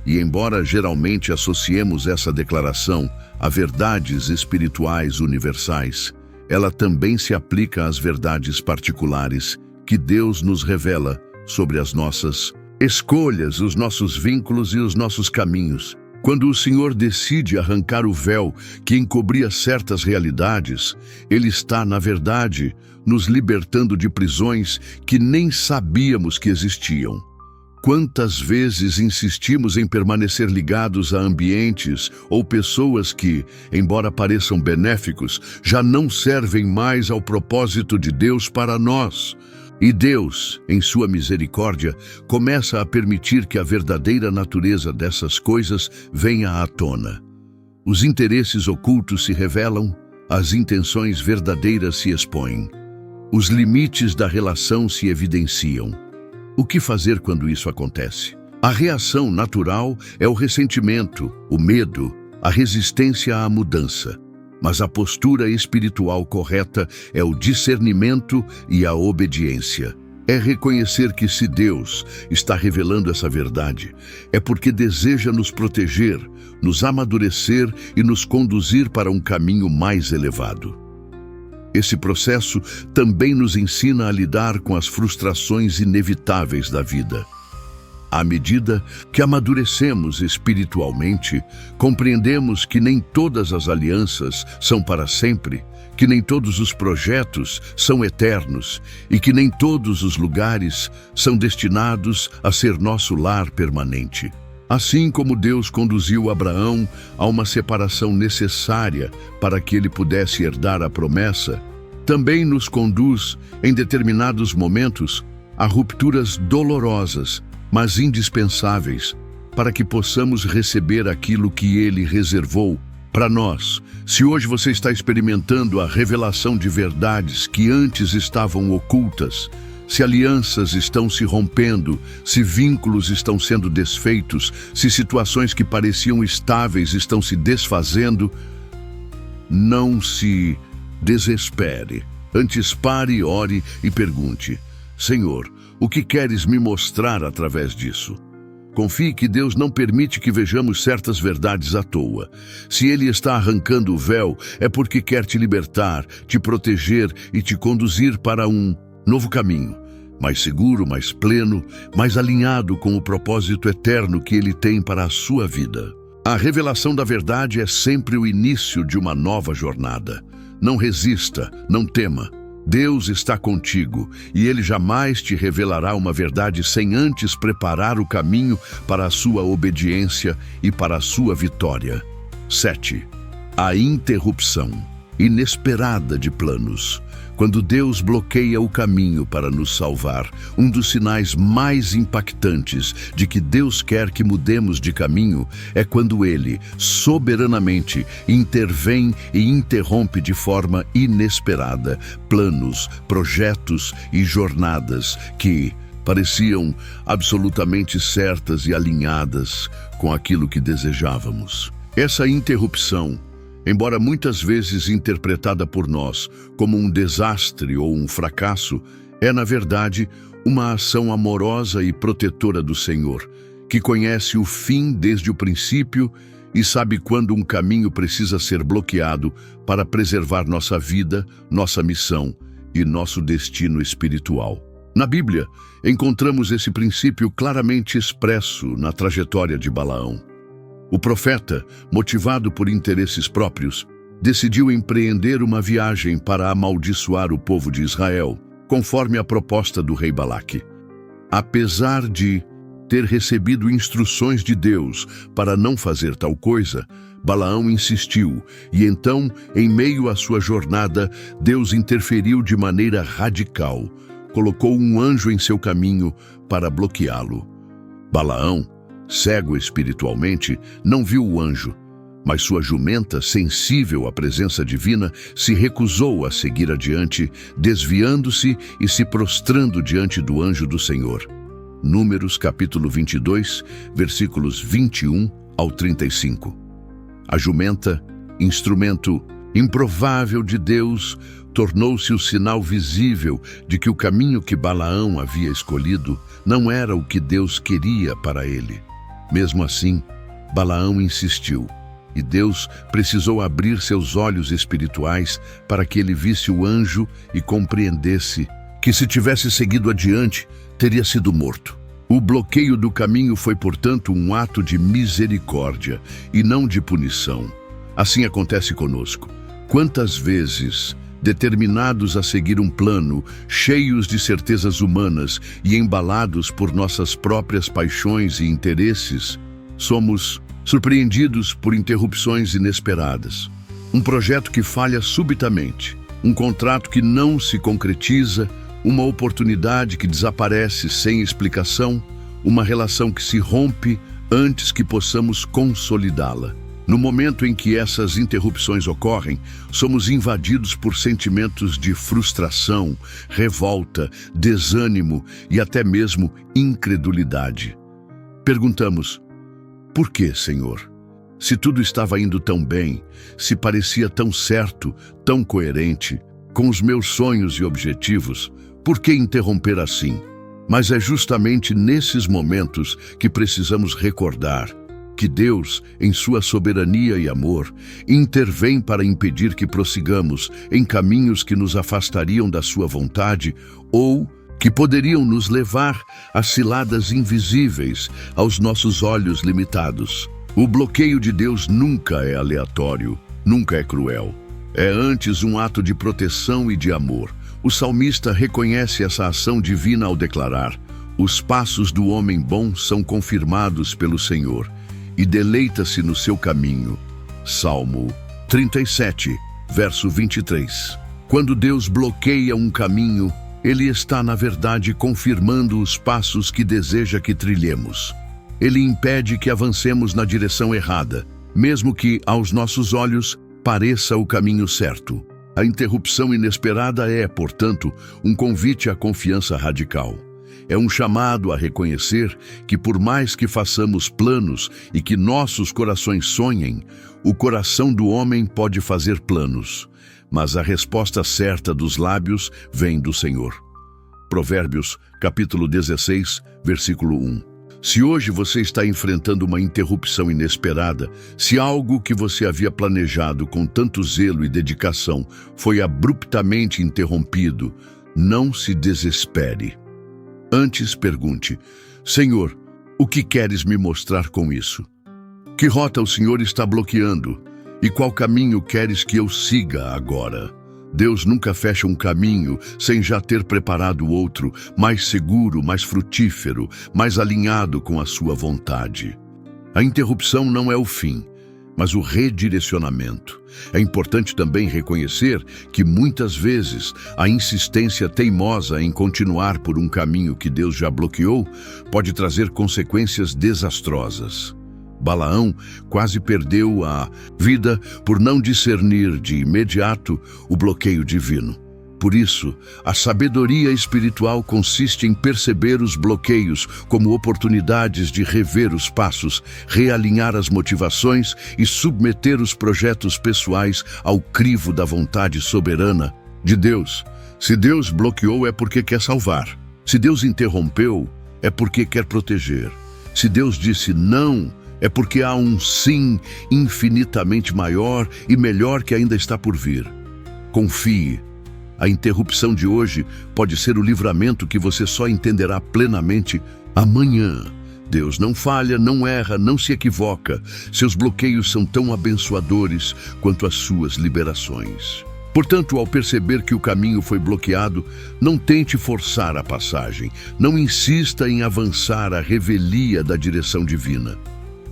E embora geralmente associemos essa declaração a verdades espirituais universais, ela também se aplica às verdades particulares que Deus nos revela sobre as nossas escolhas, os nossos vínculos e os nossos caminhos. Quando o Senhor decide arrancar o véu que encobria certas realidades, Ele está, na verdade, nos libertando de prisões que nem sabíamos que existiam. Quantas vezes insistimos em permanecer ligados a ambientes ou pessoas que, embora pareçam benéficos, já não servem mais ao propósito de Deus para nós. E Deus, em sua misericórdia, começa a permitir que a verdadeira natureza dessas coisas venha à tona. Os interesses ocultos se revelam, as intenções verdadeiras se expõem. Os limites da relação se evidenciam. O que fazer quando isso acontece? A reação natural é o ressentimento, o medo, a resistência à mudança. Mas a postura espiritual correta é o discernimento e a obediência. É reconhecer que se Deus está revelando essa verdade, é porque deseja nos proteger, nos amadurecer e nos conduzir para um caminho mais elevado. Esse processo também nos ensina a lidar com as frustrações inevitáveis da vida. À medida que amadurecemos espiritualmente, compreendemos que nem todas as alianças são para sempre, que nem todos os projetos são eternos e que nem todos os lugares são destinados a ser nosso lar permanente. Assim como Deus conduziu Abraão a uma separação necessária para que ele pudesse herdar a promessa, também nos conduz, em determinados momentos, a rupturas dolorosas, mas indispensáveis, para que possamos receber aquilo que Ele reservou para nós. Se hoje você está experimentando a revelação de verdades que antes estavam ocultas, se alianças estão se rompendo, se vínculos estão sendo desfeitos, se situações que pareciam estáveis estão se desfazendo, não se desespere. Antes pare, ore e pergunte: Senhor, o que queres me mostrar através disso? Confie que Deus não permite que vejamos certas verdades à toa. Se Ele está arrancando o véu, é porque quer te libertar, te proteger e te conduzir para um novo caminho, mais seguro, mais pleno, mais alinhado com o propósito eterno que Ele tem para a sua vida. A revelação da verdade é sempre o início de uma nova jornada. Não resista, não tema. Deus está contigo e Ele jamais te revelará uma verdade sem antes preparar o caminho para a sua obediência e para a sua vitória. 7. A interrupção. inesperada de planos. Quando Deus bloqueia o caminho para nos salvar, um dos sinais mais impactantes de que Deus quer que mudemos de caminho é quando Ele, soberanamente, intervém e interrompe de forma inesperada planos, projetos e jornadas que pareciam absolutamente certas e alinhadas com aquilo que desejávamos. Essa interrupção, embora muitas vezes interpretada por nós como um desastre ou um fracasso, é, na verdade, uma ação amorosa e protetora do Senhor, que conhece o fim desde o princípio e sabe quando um caminho precisa ser bloqueado para preservar nossa vida, nossa missão e nosso destino espiritual. Na Bíblia, encontramos esse princípio claramente expresso na trajetória de Balaão. O profeta, motivado por interesses próprios, decidiu empreender uma viagem para amaldiçoar o povo de Israel, conforme a proposta do rei Balaque. Apesar de ter recebido instruções de Deus para não fazer tal coisa, Balaão insistiu, e então, em meio à sua jornada, Deus interferiu de maneira radical, colocou um anjo em seu caminho para bloqueá-lo. Balaão, cego espiritualmente, não viu o anjo, mas sua jumenta, sensível à presença divina, se recusou a seguir adiante, desviando-se e se prostrando diante do anjo do Senhor. Números capítulo 22, versículos 21 ao 35. A jumenta, instrumento improvável de Deus, tornou-se o sinal visível de que o caminho que Balaão havia escolhido não era o que Deus queria para ele. Mesmo assim, Balaão insistiu, e Deus precisou abrir seus olhos espirituais para que ele visse o anjo e compreendesse que, se tivesse seguido adiante, teria sido morto. O bloqueio do caminho foi, portanto, um ato de misericórdia e não de punição. Assim acontece conosco. Quantas vezes, determinados a seguir um plano, cheios de certezas humanas e embalados por nossas próprias paixões e interesses, somos surpreendidos por interrupções inesperadas. Um projeto que falha subitamente, um contrato que não se concretiza, uma oportunidade que desaparece sem explicação, uma relação que se rompe antes que possamos consolidá-la. No momento em que essas interrupções ocorrem, somos invadidos por sentimentos de frustração, revolta, desânimo e até mesmo incredulidade. Perguntamos: por que, Senhor? Se tudo estava indo tão bem, se parecia tão certo, tão coerente, com os meus sonhos e objetivos, por que interromper assim? Mas é justamente nesses momentos que precisamos recordar que Deus, em sua soberania e amor, intervém para impedir que prossigamos em caminhos que nos afastariam da sua vontade ou que poderiam nos levar a ciladas invisíveis aos nossos olhos limitados. O bloqueio de Deus nunca é aleatório, nunca é cruel. É antes um ato de proteção e de amor. O salmista reconhece essa ação divina ao declarar: os passos do homem bom são confirmados pelo Senhor, e deleita-se no seu caminho. Salmo 37, verso 23. Quando Deus bloqueia um caminho, Ele está, na verdade, confirmando os passos que deseja que trilhemos. Ele impede que avancemos na direção errada, mesmo que, aos nossos olhos, pareça o caminho certo. A interrupção inesperada é, portanto, um convite à confiança radical. É um chamado a reconhecer que, por mais que façamos planos e que nossos corações sonhem, o coração do homem pode fazer planos, mas a resposta certa dos lábios vem do Senhor. Provérbios, capítulo 16, versículo 1. Se hoje você está enfrentando uma interrupção inesperada, se algo que você havia planejado com tanto zelo e dedicação foi abruptamente interrompido, não se desespere. Antes pergunte: Senhor, o que queres me mostrar com isso? Que rota o Senhor está bloqueando? E qual caminho queres que eu siga agora? Deus nunca fecha um caminho sem já ter preparado outro, mais seguro, mais frutífero, mais alinhado com a sua vontade. A interrupção não é o fim, mas o redirecionamento. É importante também reconhecer que muitas vezes a insistência teimosa em continuar por um caminho que Deus já bloqueou pode trazer consequências desastrosas. Balaão quase perdeu a vida por não discernir de imediato o bloqueio divino. Por isso, a sabedoria espiritual consiste em perceber os bloqueios como oportunidades de rever os passos, realinhar as motivações e submeter os projetos pessoais ao crivo da vontade soberana de Deus. Se Deus bloqueou é porque quer salvar. Se Deus interrompeu é porque quer proteger. Se Deus disse não, é porque há um sim infinitamente maior e melhor que ainda está por vir. Confie. A interrupção de hoje pode ser o livramento que você só entenderá plenamente amanhã. Deus não falha, não erra, não se equivoca. Seus bloqueios são tão abençoadores quanto as suas liberações. Portanto, ao perceber que o caminho foi bloqueado, não tente forçar a passagem. Não insista em avançar à revelia da direção divina.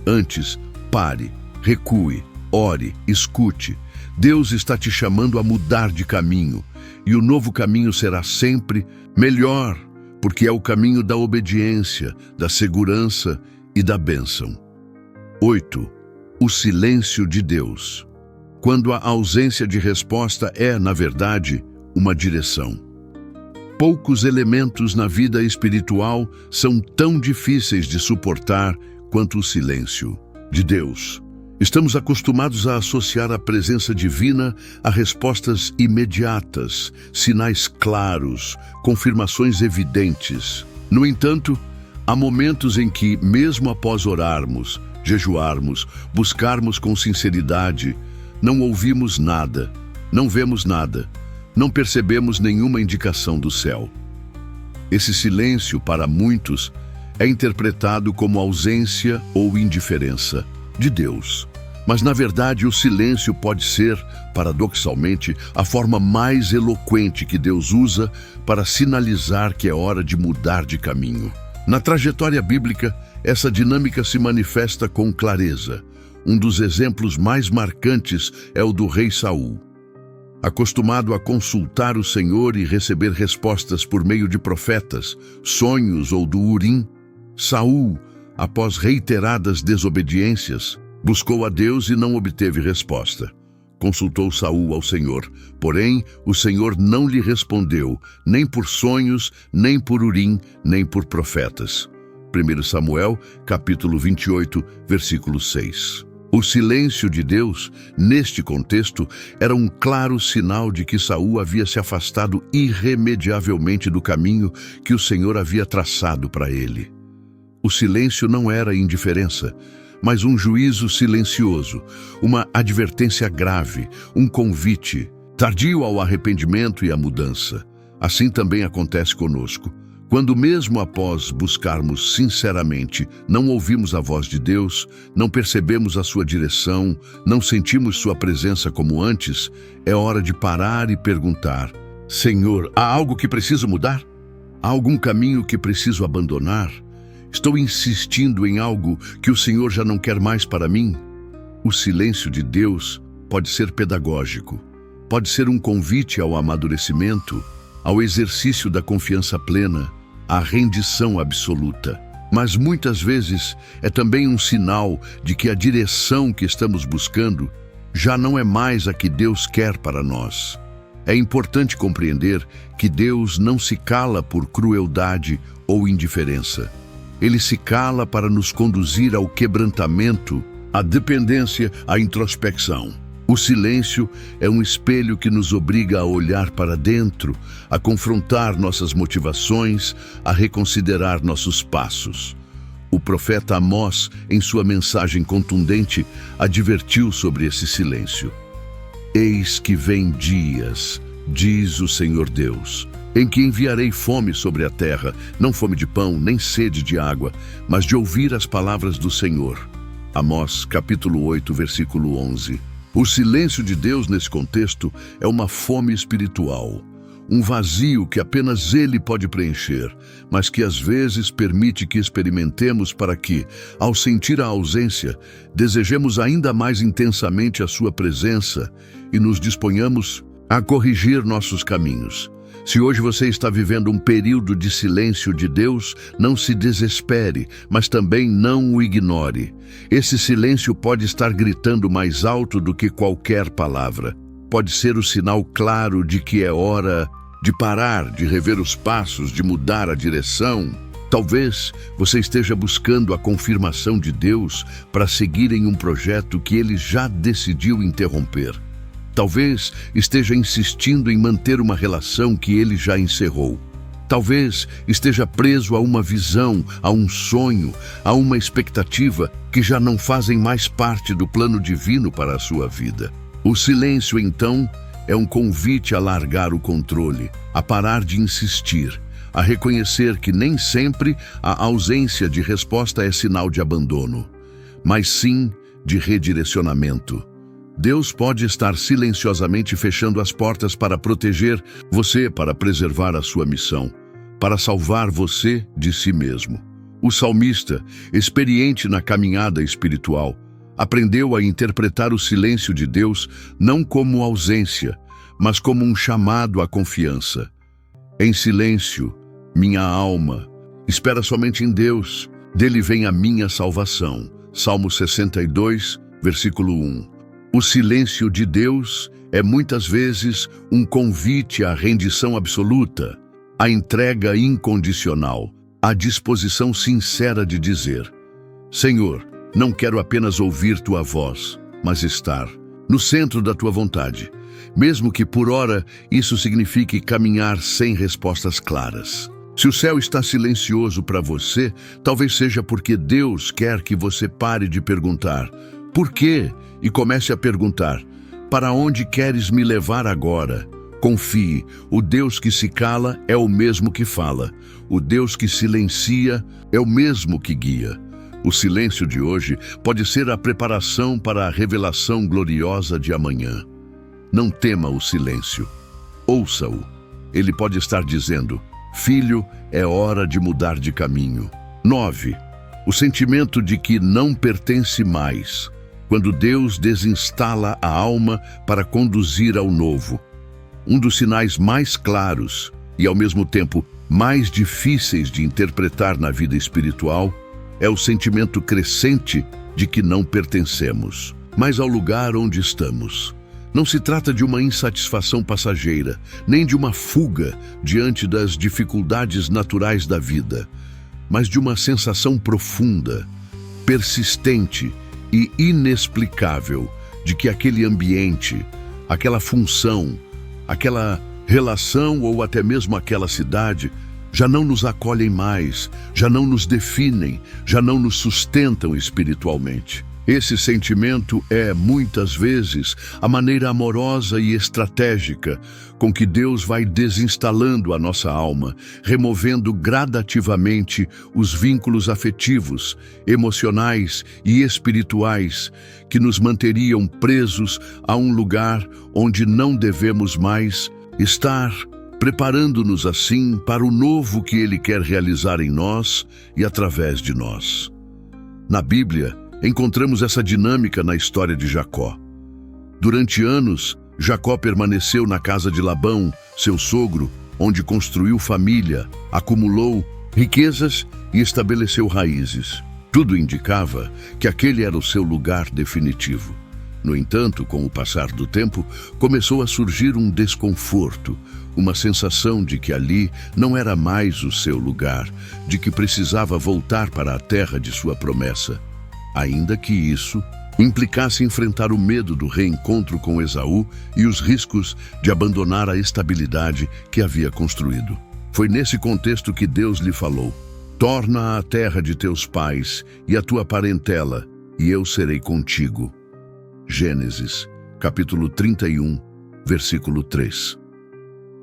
Antes, pare, recue, ore, escute. Deus está te chamando a mudar de caminho. E o novo caminho será sempre melhor, porque é o caminho da obediência, da segurança e da bênção. 8. O silêncio de Deus. Quando a ausência de resposta é, na verdade, uma direção. Poucos elementos na vida espiritual são tão difíceis de suportar quanto o silêncio de Deus. Estamos acostumados a associar a presença divina a respostas imediatas, sinais claros, confirmações evidentes. No entanto, há momentos em que, mesmo após orarmos, jejuarmos, buscarmos com sinceridade, não ouvimos nada, não vemos nada, não percebemos nenhuma indicação do céu. Esse silêncio, para muitos, é interpretado como ausência ou indiferença de Deus. Mas, na verdade, o silêncio pode ser, paradoxalmente, a forma mais eloquente que Deus usa para sinalizar que é hora de mudar de caminho. Na trajetória bíblica, essa dinâmica se manifesta com clareza. Um dos exemplos mais marcantes é o do rei Saul. Acostumado a consultar o Senhor e receber respostas por meio de profetas, sonhos ou do Urim, Saul, após reiteradas desobediências, buscou a Deus e não obteve resposta. Consultou Saul ao Senhor, porém o Senhor não lhe respondeu, nem por sonhos, nem por Urim, nem por profetas. 1 Samuel, capítulo 28, versículo 6. O silêncio de Deus, neste contexto, era um claro sinal de que Saul havia se afastado irremediavelmente do caminho que o Senhor havia traçado para ele. O silêncio não era indiferença, mas um juízo silencioso, uma advertência grave, um convite, tardio ao arrependimento e à mudança. Assim também acontece conosco. Quando mesmo após buscarmos sinceramente, não ouvimos a voz de Deus, não percebemos a sua direção, não sentimos sua presença como antes, é hora de parar e perguntar: Senhor, há algo que preciso mudar? Há algum caminho que preciso abandonar? Estou insistindo em algo que o Senhor já não quer mais para mim? O silêncio de Deus pode ser pedagógico, pode ser um convite ao amadurecimento, ao exercício da confiança plena, à rendição absoluta. Mas muitas vezes é também um sinal de que a direção que estamos buscando já não é mais a que Deus quer para nós. É importante compreender que Deus não se cala por crueldade ou indiferença. Ele se cala para nos conduzir ao quebrantamento, à dependência, à introspecção. O silêncio é um espelho que nos obriga a olhar para dentro, a confrontar nossas motivações, a reconsiderar nossos passos. O profeta Amós, em sua mensagem contundente, advertiu sobre esse silêncio. Eis que vem dias, diz o Senhor Deus, em que enviarei fome sobre a terra, não fome de pão, nem sede de água, mas de ouvir as palavras do Senhor. Amós, capítulo 8, versículo 11. O silêncio de Deus nesse contexto é uma fome espiritual, um vazio que apenas Ele pode preencher, mas que às vezes permite que experimentemos para que, ao sentir a ausência, desejemos ainda mais intensamente a Sua presença e nos disponhamos a corrigir nossos caminhos. Se hoje você está vivendo um período de silêncio de Deus, não se desespere, mas também não o ignore. Esse silêncio pode estar gritando mais alto do que qualquer palavra. Pode ser o sinal claro de que é hora de parar, de rever os passos, de mudar a direção. Talvez você esteja buscando a confirmação de Deus para seguir em um projeto que Ele já decidiu interromper. Talvez esteja insistindo em manter uma relação que Ele já encerrou. Talvez esteja preso a uma visão, a um sonho, a uma expectativa que já não fazem mais parte do plano divino para a sua vida. O silêncio, então, é um convite a largar o controle, a parar de insistir, a reconhecer que nem sempre a ausência de resposta é sinal de abandono, mas sim de redirecionamento. Deus pode estar silenciosamente fechando as portas para proteger você, para preservar a sua missão, para salvar você de si mesmo. O salmista, experiente na caminhada espiritual, aprendeu a interpretar o silêncio de Deus não como ausência, mas como um chamado à confiança. Em silêncio, minha alma espera somente em Deus, dele vem a minha salvação. Salmo 62, versículo 1. O silêncio de Deus é muitas vezes um convite à rendição absoluta, à entrega incondicional, à disposição sincera de dizer: Senhor, não quero apenas ouvir Tua voz, mas estar no centro da Tua vontade, mesmo que por hora isso signifique caminhar sem respostas claras. Se o céu está silencioso para você, talvez seja porque Deus quer que você pare de perguntar por quê e comece a perguntar: para onde queres me levar agora? Confie, o Deus que se cala é o mesmo que fala, o Deus que silencia é o mesmo que guia. O silêncio de hoje pode ser a preparação para a revelação gloriosa de amanhã. Não tema o silêncio. Ouça-o. Ele pode estar dizendo: Filho, é hora de mudar de caminho. 9. O sentimento de que não pertence mais. Quando Deus desinstala a alma para conduzir ao novo. Um dos sinais mais claros e, ao mesmo tempo, mais difíceis de interpretar na vida espiritual é o sentimento crescente de que não pertencemos mais ao lugar onde estamos. Não se trata de uma insatisfação passageira, nem de uma fuga diante das dificuldades naturais da vida, mas de uma sensação profunda, persistente e inexplicável de que aquele ambiente, aquela função, aquela relação ou até mesmo aquela cidade já não nos acolhem mais, já não nos definem, já não nos sustentam espiritualmente. Esse sentimento é, muitas vezes, a maneira amorosa e estratégica com que Deus vai desinstalando a nossa alma, removendo gradativamente os vínculos afetivos, emocionais e espirituais que nos manteriam presos a um lugar onde não devemos mais estar, preparando-nos assim para o novo que Ele quer realizar em nós e através de nós. Na Bíblia, encontramos essa dinâmica na história de Jacó. Durante anos, Jacó permaneceu na casa de Labão, seu sogro, onde construiu família, acumulou riquezas e estabeleceu raízes. Tudo indicava que aquele era o seu lugar definitivo. No entanto, com o passar do tempo, começou a surgir um desconforto, uma sensação de que ali não era mais o seu lugar, de que precisava voltar para a terra de sua promessa. Ainda que isso implicasse enfrentar o medo do reencontro com Esaú e os riscos de abandonar a estabilidade que havia construído. Foi nesse contexto que Deus lhe falou: torna a terra de teus pais e a tua parentela, e eu serei contigo. Gênesis, capítulo 31, versículo 3.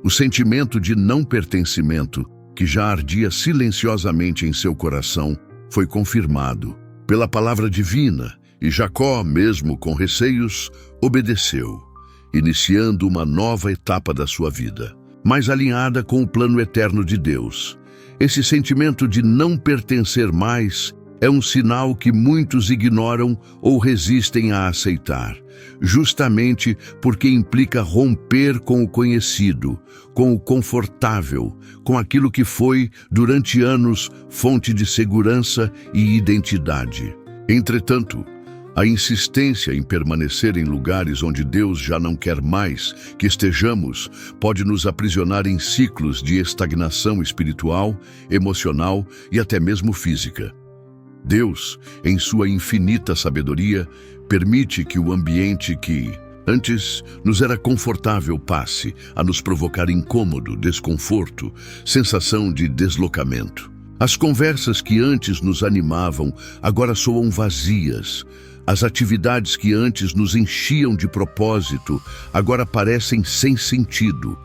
O sentimento de não pertencimento, que já ardia silenciosamente em seu coração, foi confirmado pela palavra divina, e Jacó, mesmo com receios, obedeceu, iniciando uma nova etapa da sua vida. mais alinhada com o plano eterno de Deus. Esse sentimento de não pertencer mais é um sinal que muitos ignoram ou resistem a aceitar, justamente porque implica romper com o conhecido, com o confortável, com aquilo que foi, durante anos, fonte de segurança e identidade. Entretanto, a insistência em permanecer em lugares onde Deus já não quer mais que estejamos pode nos aprisionar em ciclos de estagnação espiritual, emocional e até mesmo física. Deus, em sua infinita sabedoria, permite que o ambiente que antes nos era confortável passe a nos provocar incômodo, desconforto, sensação de deslocamento. As conversas que antes nos animavam agora soam vazias. As atividades que antes nos enchiam de propósito agora parecem sem sentido.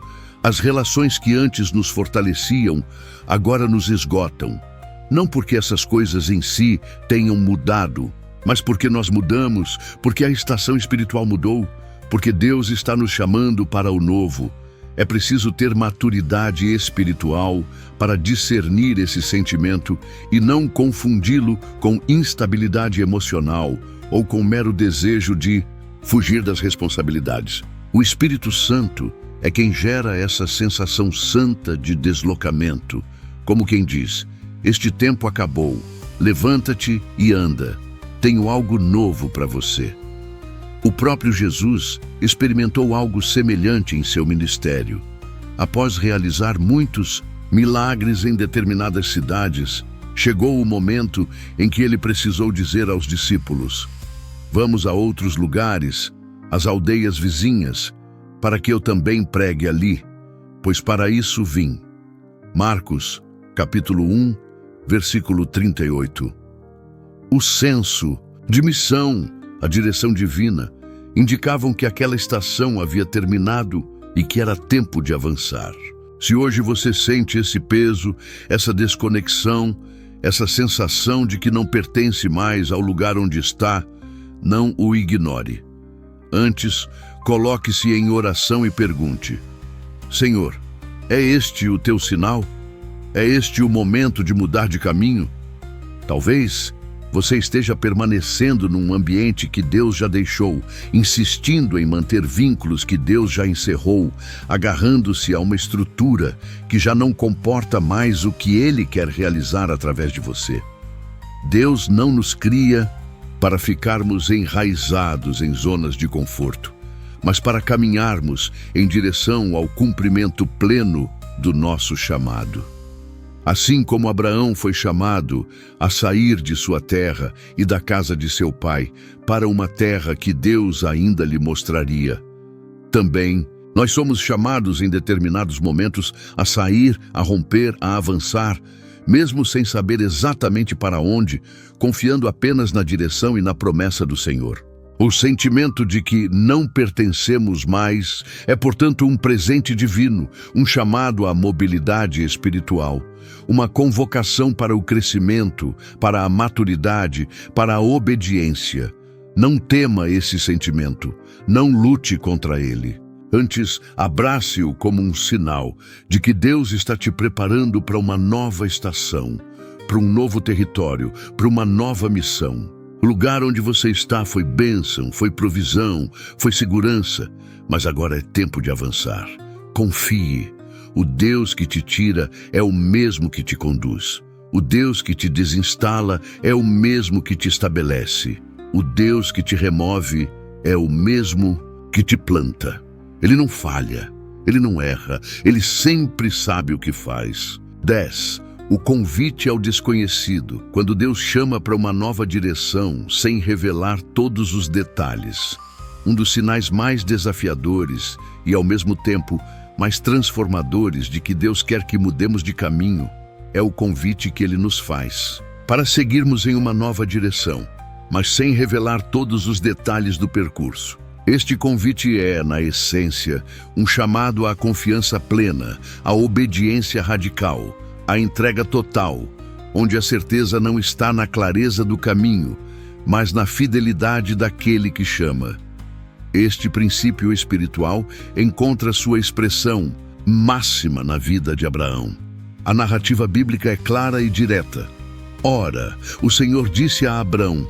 As relações que antes nos fortaleciam agora nos esgotam. Não porque essas coisas em si tenham mudado, mas porque nós mudamos, porque a estação espiritual mudou, porque Deus está nos chamando para o novo. É preciso ter maturidade espiritual para discernir esse sentimento e não confundi-lo com instabilidade emocional ou com mero desejo de fugir das responsabilidades. O Espírito Santo é quem gera essa sensação santa de deslocamento, como quem diz: este tempo acabou, levanta-te e anda, tenho algo novo para você. O próprio Jesus experimentou algo semelhante em seu ministério. Após realizar muitos milagres em determinadas cidades, chegou o momento em que ele precisou dizer aos discípulos: vamos a outros lugares, às aldeias vizinhas, para que eu também pregue ali, pois para isso vim. Marcos, capítulo 1, versículo 38. O senso de missão, a direção divina, indicavam que aquela estação havia terminado e que era tempo de avançar. Se hoje você sente esse peso, essa desconexão, essa sensação de que não pertence mais ao lugar onde está, não o ignore. Antes, coloque-se em oração e pergunte: Senhor, é este o teu sinal? É este o momento de mudar de caminho? Talvez você esteja permanecendo num ambiente que Deus já deixou, insistindo em manter vínculos que Deus já encerrou, agarrando-se a uma estrutura que já não comporta mais o que Ele quer realizar através de você. Deus não nos cria para ficarmos enraizados em zonas de conforto, mas para caminharmos em direção ao cumprimento pleno do nosso chamado. Assim como Abraão foi chamado a sair de sua terra e da casa de seu pai para uma terra que Deus ainda lhe mostraria, também nós somos chamados em determinados momentos a sair, a romper, a avançar, mesmo sem saber exatamente para onde, confiando apenas na direção e na promessa do Senhor. O sentimento de que não pertencemos mais é, portanto, um presente divino, um chamado à mobilidade espiritual, uma convocação para o crescimento, para a maturidade, para a obediência. Não tema esse sentimento, não lute contra ele. Antes, abrace-o como um sinal de que Deus está te preparando para uma nova estação, para um novo território, para uma nova missão. O lugar onde você está foi bênção, foi provisão, foi segurança, mas agora é tempo de avançar. Confie. O Deus que te tira é o mesmo que te conduz. O Deus que te desinstala é o mesmo que te estabelece. O Deus que te remove é o mesmo que te planta. Ele não falha, ele não erra, ele sempre sabe o que faz. 10. O convite ao desconhecido, quando Deus chama para uma nova direção sem revelar todos os detalhes. Um dos sinais mais desafiadores e, ao mesmo tempo, mais transformadores de que Deus quer que mudemos de caminho é o convite que Ele nos faz para seguirmos em uma nova direção, mas sem revelar todos os detalhes do percurso. Este convite é, na essência, um chamado à confiança plena, à obediência radical, a entrega total, onde a certeza não está na clareza do caminho, mas na fidelidade daquele que chama. Este princípio espiritual encontra sua expressão máxima na vida de Abraão. A narrativa bíblica é clara e direta. Ora, o Senhor disse a Abrão: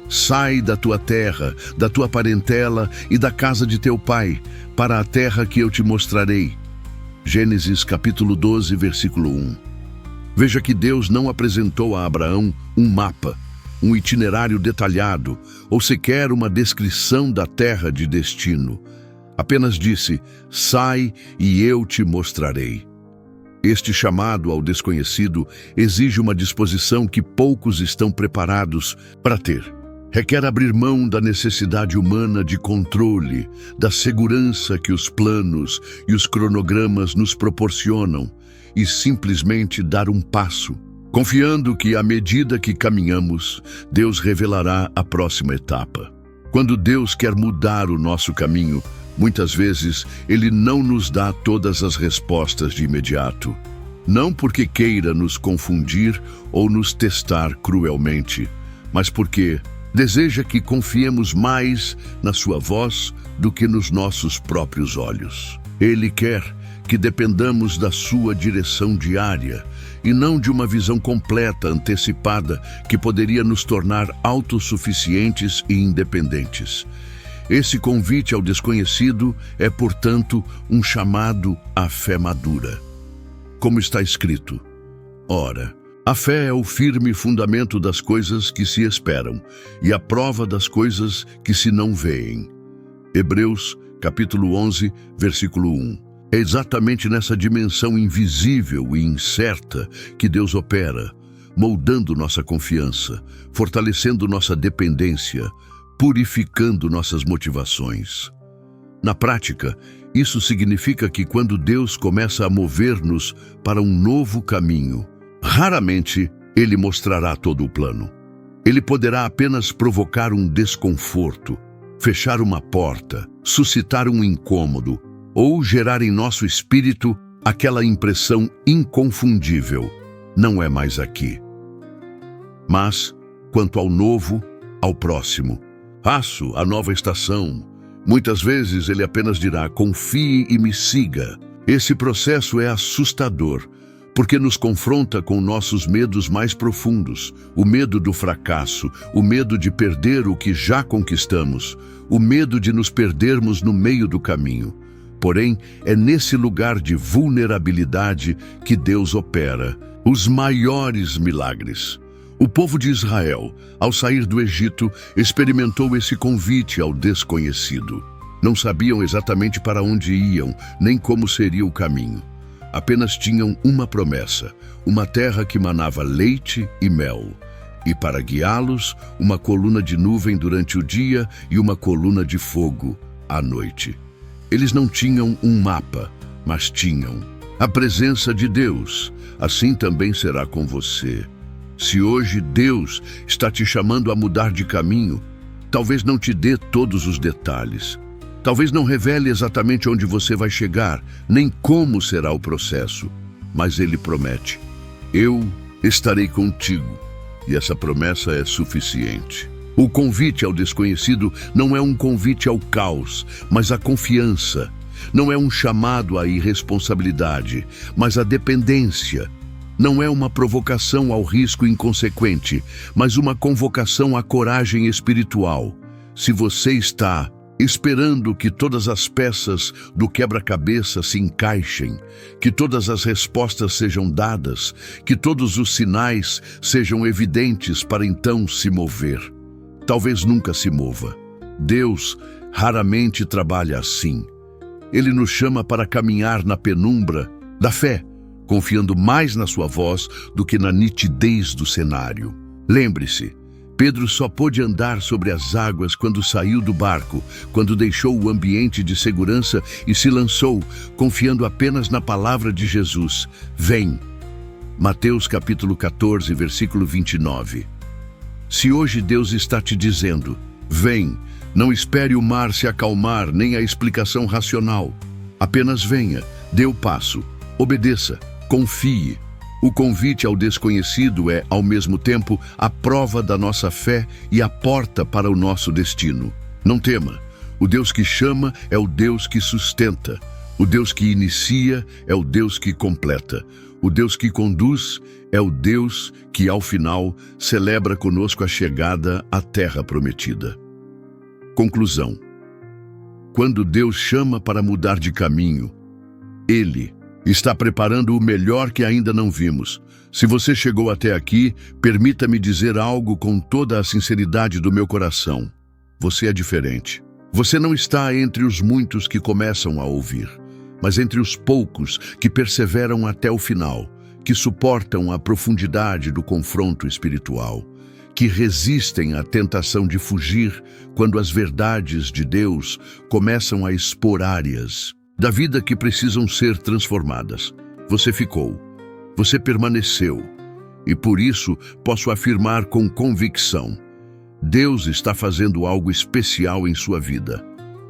sai da tua terra, da tua parentela e da casa de teu pai, para a terra que eu te mostrarei. Gênesis capítulo 12, versículo 1. Veja que Deus não apresentou a Abraão um mapa, um itinerário detalhado, ou sequer uma descrição da terra de destino. Apenas disse: sai e eu te mostrarei. Este chamado ao desconhecido exige uma disposição que poucos estão preparados para ter. Requer abrir mão da necessidade humana de controle, da segurança que os planos e os cronogramas nos proporcionam, e simplesmente dar um passo, confiando que, à medida que caminhamos, Deus revelará a próxima etapa. Quando Deus quer mudar o nosso caminho, muitas vezes Ele não nos dá todas as respostas de imediato. Não porque queira nos confundir ou nos testar cruelmente, mas porque deseja que confiemos mais na sua voz do que nos nossos próprios olhos. Ele quer que dependamos da sua direção diária e não de uma visão completa, antecipada, que poderia nos tornar autossuficientes e independentes. Esse convite ao desconhecido é, portanto, um chamado à fé madura. Como está escrito: ora, a fé é o firme fundamento das coisas que se esperam e a prova das coisas que se não veem. Hebreus, capítulo 11, versículo 1. É exatamente nessa dimensão invisível e incerta que Deus opera, moldando nossa confiança, fortalecendo nossa dependência, purificando nossas motivações. Na prática, isso significa que quando Deus começa a mover-nos para um novo caminho, raramente Ele mostrará todo o plano. Ele poderá apenas provocar um desconforto, fechar uma porta, suscitar um incômodo ou gerar em nosso espírito aquela impressão inconfundível: não é mais aqui. Mas, quanto ao novo, ao próximo, passo, a nova estação, muitas vezes Ele apenas dirá: confie e me siga. Esse processo é assustador, porque nos confronta com nossos medos mais profundos, o medo do fracasso, o medo de perder o que já conquistamos, o medo de nos perdermos no meio do caminho. Porém, é nesse lugar de vulnerabilidade que Deus opera os maiores milagres. O povo de Israel, ao sair do Egito, experimentou esse convite ao desconhecido. Não sabiam exatamente para onde iam, nem como seria o caminho. Apenas tinham uma promessa, uma terra que manava leite e mel. E para guiá-los, uma coluna de nuvem durante o dia e uma coluna de fogo à noite. Eles não tinham um mapa, mas tinham a presença de Deus. Assim também será com você. Se hoje Deus está te chamando a mudar de caminho, talvez não te dê todos os detalhes. Talvez não revele exatamente onde você vai chegar, nem como será o processo. Mas Ele promete: eu estarei contigo. E essa promessa é suficiente. O convite ao desconhecido não é um convite ao caos, mas à confiança. Não é um chamado à irresponsabilidade, mas à dependência. Não é uma provocação ao risco inconsequente, mas uma convocação à coragem espiritual. Se você está esperando que todas as peças do quebra-cabeça se encaixem, que todas as respostas sejam dadas, que todos os sinais sejam evidentes para então se mover, talvez nunca se mova. Deus raramente trabalha assim. Ele nos chama para caminhar na penumbra da fé, confiando mais na sua voz do que na nitidez do cenário. Lembre-se, Pedro só pôde andar sobre as águas quando saiu do barco, quando deixou o ambiente de segurança e se lançou, confiando apenas na palavra de Jesus: vem. Mateus capítulo 14, versículo 29. Se hoje Deus está te dizendo: vem, não espere o mar se acalmar, nem a explicação racional. Apenas venha, dê o passo, obedeça, confie. O convite ao desconhecido é, ao mesmo tempo, a prova da nossa fé e a porta para o nosso destino. Não tema, o Deus que chama é o Deus que sustenta. O Deus que inicia é o Deus que completa. O Deus que conduz é o Deus que, ao final, celebra conosco a chegada à terra prometida. Conclusão. Quando Deus chama para mudar de caminho, Ele está preparando o melhor que ainda não vimos. Se você chegou até aqui, permita-me dizer algo com toda a sinceridade do meu coração. Você é diferente. Você não está entre os muitos que começam a ouvir, mas entre os poucos que perseveram até o final, que suportam a profundidade do confronto espiritual, que resistem à tentação de fugir quando as verdades de Deus começam a expor áreas da vida que precisam ser transformadas. Você ficou, você permaneceu, e por isso posso afirmar com convicção: Deus está fazendo algo especial em sua vida.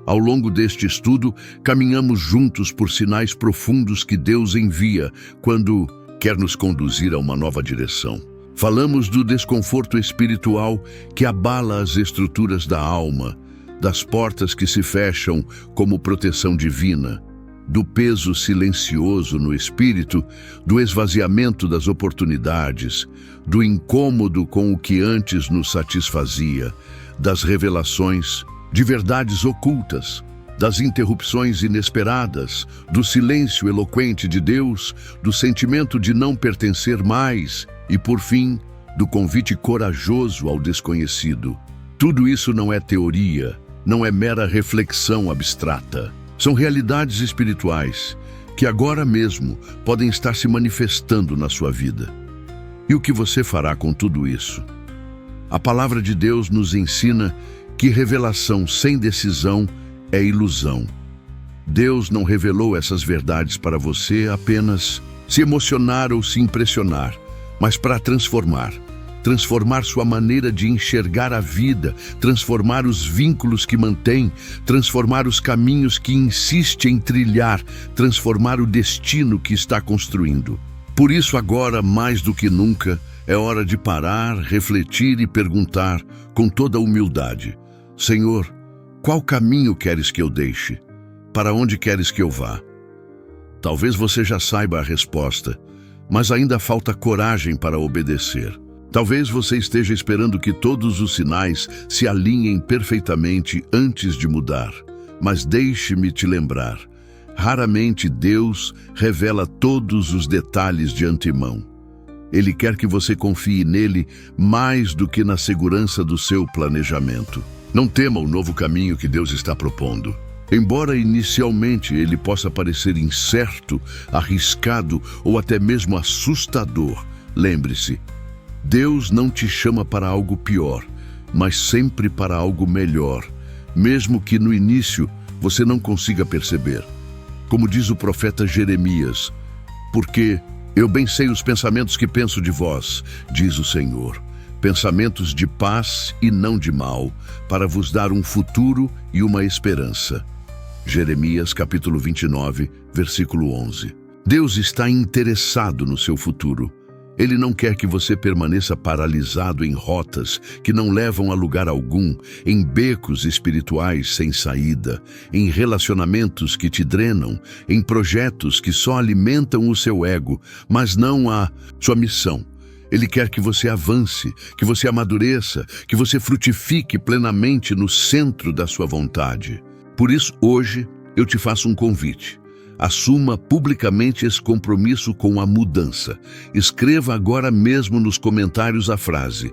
Ao longo deste estudo, caminhamos juntos por sinais profundos que Deus envia quando quer nos conduzir a uma nova direção. Falamos do desconforto espiritual que abala as estruturas da alma, das portas que se fecham como proteção divina, do peso silencioso no espírito, do esvaziamento das oportunidades, do incômodo com o que antes nos satisfazia, das revelações de verdades ocultas, das interrupções inesperadas, do silêncio eloquente de Deus, do sentimento de não pertencer mais e, por fim, do convite corajoso ao desconhecido. Tudo isso não é teoria, não é mera reflexão abstrata. São realidades espirituais que agora mesmo podem estar se manifestando na sua vida. E o que você fará com tudo isso? A palavra de Deus nos ensina que revelação sem decisão é ilusão. Deus não revelou essas verdades para você apenas se emocionar ou se impressionar, mas para transformar sua maneira de enxergar a vida, transformar os vínculos que mantém, transformar os caminhos que insiste em trilhar, transformar o destino que está construindo. Por isso agora, mais do que nunca, é hora de parar, refletir e perguntar com toda humildade: Senhor, qual caminho queres que eu deixe? Para onde queres que eu vá? Talvez você já saiba a resposta, mas ainda falta coragem para obedecer. Talvez você esteja esperando que todos os sinais se alinhem perfeitamente antes de mudar. Mas deixe-me te lembrar, raramente Deus revela todos os detalhes de antemão. Ele quer que você confie nele mais do que na segurança do seu planejamento. Não tema o novo caminho que Deus está propondo. Embora inicialmente ele possa parecer incerto, arriscado ou até mesmo assustador, lembre-se, Deus não te chama para algo pior, mas sempre para algo melhor, mesmo que no início você não consiga perceber. Como diz o profeta Jeremias: porque eu bem sei os pensamentos que penso de vós, diz o Senhor, pensamentos de paz e não de mal, para vos dar um futuro e uma esperança. Jeremias capítulo 29, versículo 11. Deus está interessado no seu futuro. Ele não quer que você permaneça paralisado em rotas que não levam a lugar algum, em becos espirituais sem saída, em relacionamentos que te drenam, em projetos que só alimentam o seu ego, mas não a sua missão. Ele quer que você avance, que você amadureça, que você frutifique plenamente no centro da sua vontade. Por isso, hoje, eu te faço um convite. Assuma publicamente esse compromisso com a mudança. Escreva agora mesmo nos comentários a frase: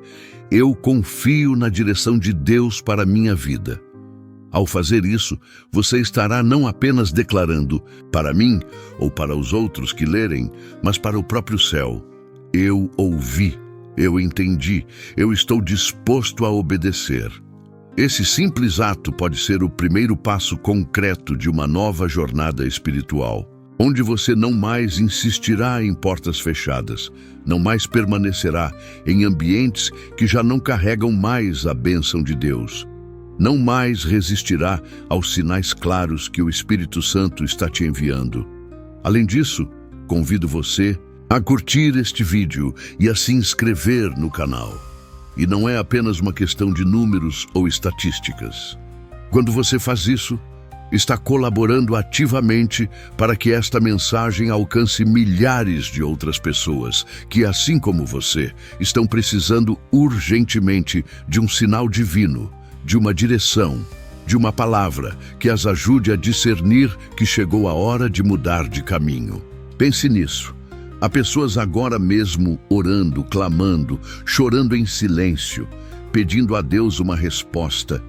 eu confio na direção de Deus para a minha vida. Ao fazer isso, você estará não apenas declarando para mim ou para os outros que lerem, mas para o próprio céu: eu ouvi, eu entendi, eu estou disposto a obedecer. Esse simples ato pode ser o primeiro passo concreto de uma nova jornada espiritual, onde você não mais insistirá em portas fechadas, não mais permanecerá em ambientes que já não carregam mais a bênção de Deus, não mais resistirá aos sinais claros que o Espírito Santo está te enviando. Além disso, convido você a curtir este vídeo e a se inscrever no canal. E não é apenas uma questão de números ou estatísticas. Quando você faz isso, está colaborando ativamente para que esta mensagem alcance milhares de outras pessoas que, assim como você, estão precisando urgentemente de um sinal divino, de uma direção, de uma palavra que as ajude a discernir que chegou a hora de mudar de caminho. Pense nisso. Há pessoas agora mesmo orando, clamando, chorando em silêncio, pedindo a Deus uma resposta.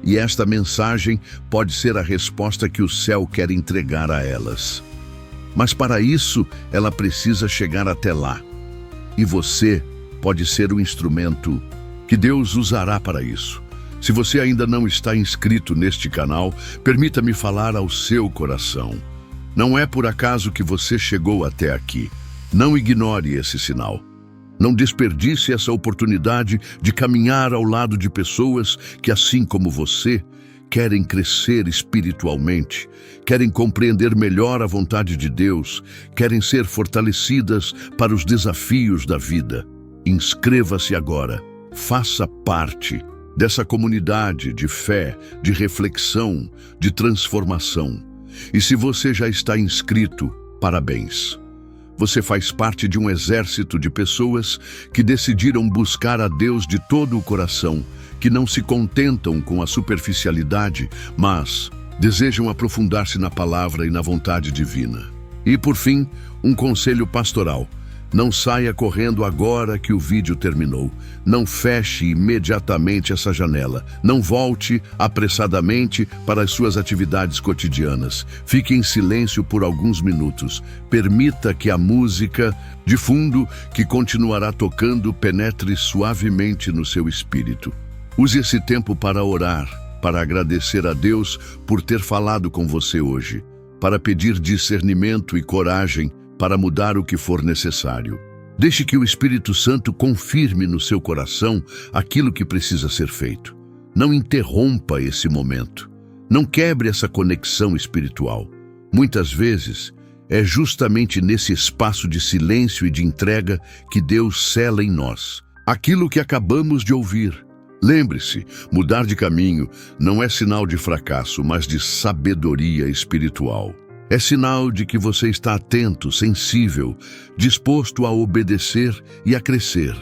E esta mensagem pode ser a resposta que o céu quer entregar a elas. Mas para isso, ela precisa chegar até lá. E você pode ser o instrumento que Deus usará para isso. Se você ainda não está inscrito neste canal, permita-me falar ao seu coração. Não é por acaso que você chegou até aqui. Não ignore esse sinal. Não desperdice essa oportunidade de caminhar ao lado de pessoas que, assim como você, querem crescer espiritualmente, querem compreender melhor a vontade de Deus, querem ser fortalecidas para os desafios da vida. Inscreva-se agora. Faça parte dessa comunidade de fé, de reflexão, de transformação. E se você já está inscrito, parabéns. Você faz parte de um exército de pessoas que decidiram buscar a Deus de todo o coração, que não se contentam com a superficialidade, mas desejam aprofundar-se na palavra e na vontade divina. E, por fim, um conselho pastoral. Não saia correndo agora que o vídeo terminou. Não feche imediatamente essa janela. Não volte apressadamente para as suas atividades cotidianas. Fique em silêncio por alguns minutos. Permita que a música de fundo que continuará tocando penetre suavemente no seu espírito. Use esse tempo para orar, para agradecer a Deus por ter falado com você hoje, para pedir discernimento e coragem para mudar o que for necessário. Deixe que o Espírito Santo confirme no seu coração aquilo que precisa ser feito. Não interrompa esse momento. Não quebre essa conexão espiritual. Muitas vezes, é justamente nesse espaço de silêncio e de entrega que Deus sela em nós aquilo que acabamos de ouvir. Lembre-se, mudar de caminho não é sinal de fracasso, mas de sabedoria espiritual. É sinal de que você está atento, sensível, disposto a obedecer e a crescer.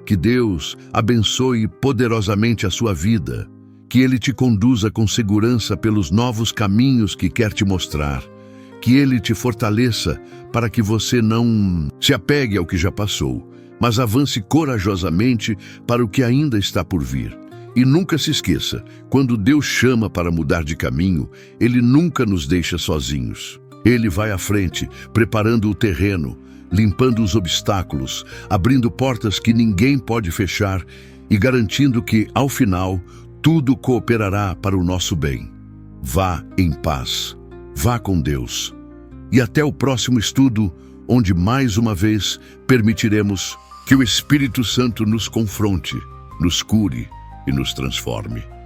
Que Deus abençoe poderosamente a sua vida. Que Ele te conduza com segurança pelos novos caminhos que quer te mostrar. Que Ele te fortaleça para que você não se apegue ao que já passou, mas avance corajosamente para o que ainda está por vir. E nunca se esqueça, quando Deus chama para mudar de caminho, Ele nunca nos deixa sozinhos. Ele vai à frente, preparando o terreno, limpando os obstáculos, abrindo portas que ninguém pode fechar e garantindo que, ao final, tudo cooperará para o nosso bem. Vá em paz, vá com Deus. E até o próximo estudo, onde mais uma vez permitiremos que o Espírito Santo nos confronte, nos cure e nos transforme.